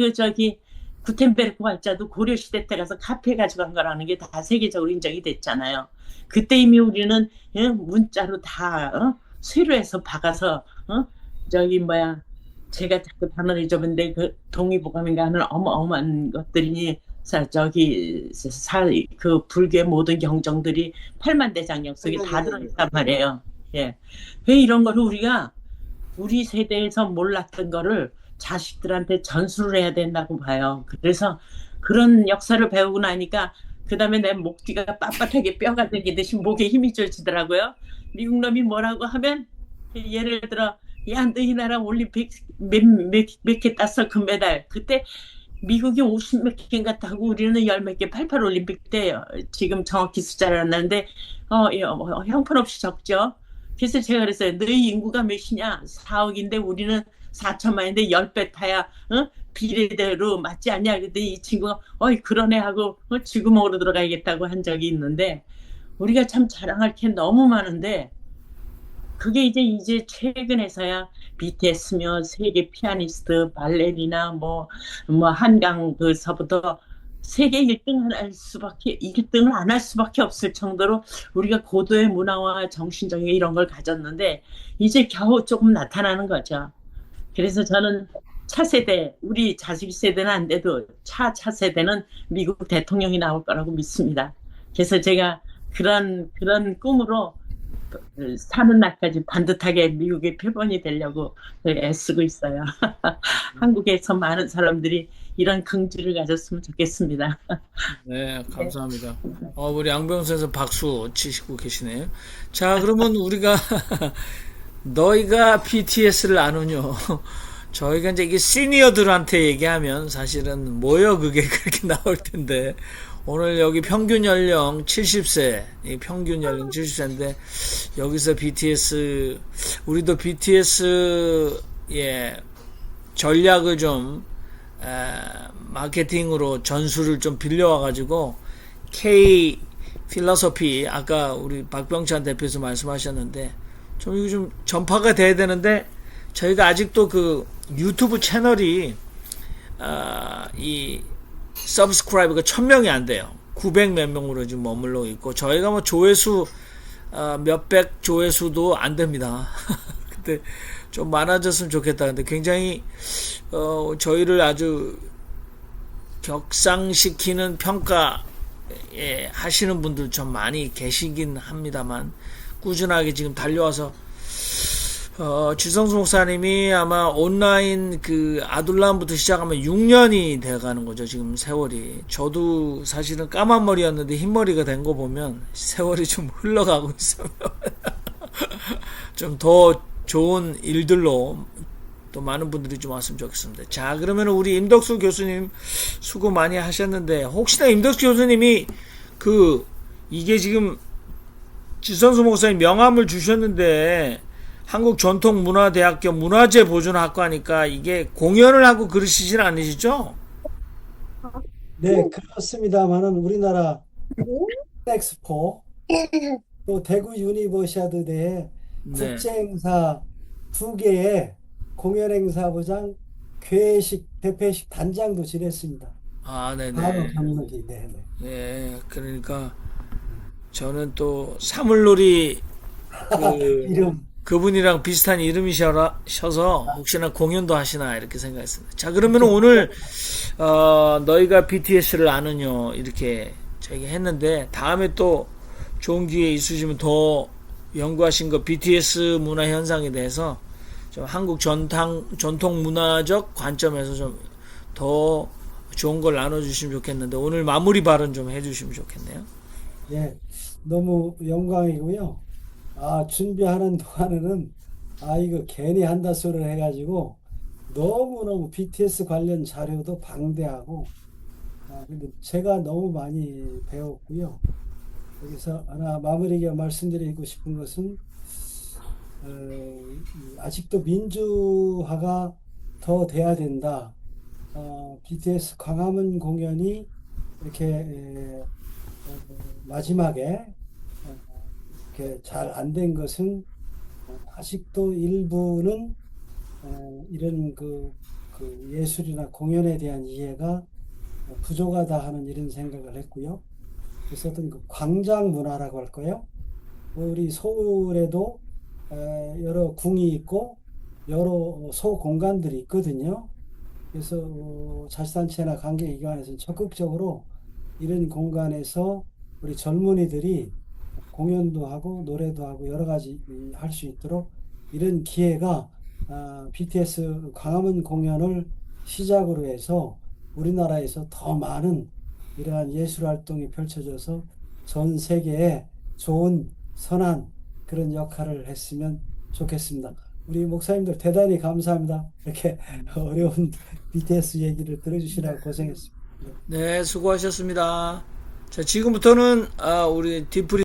[SPEAKER 10] 구텐베르크 활자도 고려시대 때 가서 카페 가져간 거라는 게 다 세계적으로 인정이 됐잖아요. 그때 이미 우리는 문자로 다 쇠로해서 박아서 제가 자꾸 단어를 잊어봤는데 그 동의보감인가 하는 어마어마한 것들이 그 불교의 모든 경정들이 8만 대장경 속에 다 들어있단 말이에요. 예. 왜 이런 거를 우리가 우리 세대에서 몰랐던 거를 자식들한테 전수를 해야 된다고 봐요. 그래서 그런 역사를 배우고 나니까 그 다음에 내 목 뒤가 빳빳하게 뼈가 되기듯이 목에 힘이 줄지더라고요. 미국 놈이 뭐라고 하면 예를 들어 야 너희 나라 올림픽 몇 개 땄어 금메달. 그때 미국이 50몇 개인가 따고 우리는 10몇 개 88 올림픽 때 지금 정확히 숫자를 안 나는데 형편없이 적죠. 그래서 제가 그랬어요. 너희 인구가 몇이냐? 4억인데 우리는 4천만인데 10배 타야 비례대로 맞지 않냐? 그랬더니 이 친구가 그러네 하고 지구멍으로 들어가야겠다고 한 적이 있는데 우리가 참 자랑할 게 너무 많은데 그게 이제 최근에서야 BTS며 세계 피아니스트, 발레리나 뭐 한강 그서부터 세계 1등을 안 할 수밖에 없을 정도로 우리가 고도의 문화와 정신적인 이런 걸 가졌는데 이제 겨우 조금 나타나는 거죠. 그래서 저는 차세대, 우리 자식 세대는 안 돼도 차세대는 미국 대통령이 나올 거라고 믿습니다. 그래서 제가 그런 꿈으로 사는 날까지 반듯하게 미국의 표본이 되려고 애쓰고 있어요. 한국에서 많은 사람들이 이런 긍지를 가졌으면 좋겠습니다.
[SPEAKER 1] 네, 감사합니다. 우리 양병수 선생 박수 치시고 계시네요. 자, 그러면 우리가 너희가 BTS를 아느뇨? 저희가 이제 이게 시니어들한테 얘기하면 사실은 뭐여 그게 그렇게 나올 텐데 오늘 여기 평균 연령 70세, 이 평균 연령 70세인데 여기서 BTS 우리도 BTS의 전략을 좀 마케팅으로 전술을 좀 빌려와 가지고 K 필로소피 아까 우리 박병찬 대표에서 말씀하셨는데 좀 이거 좀 전파가 돼야 되는데 저희가 아직도 그 유튜브 채널이 이 서브스크라이버가 1000명이 안 돼요. 900 몇 명으로 지금 머물러 있고 저희가 뭐 조회수 몇백 조회수도 안 됩니다. 근데 좀 많아졌으면 좋겠다. 근데 굉장히 저희를 아주 격상시키는 평가 하시는 분들 좀 많이 계시긴 합니다만 꾸준하게 지금 달려와서 지성수 목사님이 아마 온라인 그 아둘람부터 시작하면 6년이 돼가는 거죠. 지금 세월이. 저도 사실은 까만 머리였는데 흰 머리가 된 거 보면 세월이 좀 흘러가고 있어요. 좀 더 좋은 일들로 또 많은 분들이 좀 왔으면 좋겠습니다. 자, 그러면 우리 임덕수 교수님 수고 많이 하셨는데 혹시나 임덕수 교수님이 이게 지금 지성수 목사님 명함을 주셨는데 한국전통문화대학교 문화재보존학과니까 이게 공연을 하고 그러시진 않으시죠?
[SPEAKER 8] 네, 그렇습니다만은 우리나라 엑스포 또 대구 유니버시아드 내에
[SPEAKER 1] 네.
[SPEAKER 8] 국제행사 2개의 공연행사부장 괴식 대표식 단장도 지냈습니다.
[SPEAKER 1] 아, 네네.
[SPEAKER 8] 바로 경력이. 네.
[SPEAKER 1] 네, 그러니까 저는 또 사물놀이
[SPEAKER 8] 이름.
[SPEAKER 1] 그분이랑 비슷한 이름이셔서 혹시나 공연도 하시나 이렇게 생각했습니다. 자, 그러면 오늘 너희가 BTS를 아느냐 이렇게 저희가 했는데 다음에 또 좋은 기회 있으시면 더 연구하신 거 BTS 문화 현상에 대해서 좀 한국 전통 문화적 관점에서 좀 더 좋은 걸 나눠주시면 좋겠는데 오늘 마무리 발언 좀 해주시면 좋겠네요.
[SPEAKER 8] 예, 너무 영광이고요. 준비하는 동안에는 이거 괜히 한다 소리를 해가지고 너무너무 BTS 관련 자료도 방대하고 근데 제가 너무 많이 배웠고요. 여기서 하나 마무리가 말씀드리고 싶은 것은 아직도 민주화가 더 돼야 된다. BTS 광화문 공연이 이렇게 마지막에 이렇게 잘 안 된 것은 아직도 일부는 이런 그 예술이나 공연에 대한 이해가 부족하다 하는 이런 생각을 했고요. 그래서 어떤 그 광장 문화라고 할까요? 우리 서울에도 여러 궁이 있고 여러 소공간들이 있거든요. 그래서 자치단체나 관계기관에서는 적극적으로 이런 공간에서 우리 젊은이들이 공연도 하고 노래도 하고 여러 가지 할 수 있도록 이런 기회가 BTS 광화문 공연을 시작으로 해서 우리나라에서 더 많은 이러한 예술 활동이 펼쳐져서 전 세계에 좋은 선한 그런 역할을 했으면 좋겠습니다. 우리 목사님들 대단히 감사합니다. 이렇게 어려운 BTS 얘기를 들어주시라고 고생했습니다.
[SPEAKER 1] 네, 수고하셨습니다. 자, 지금부터는 우리 디프리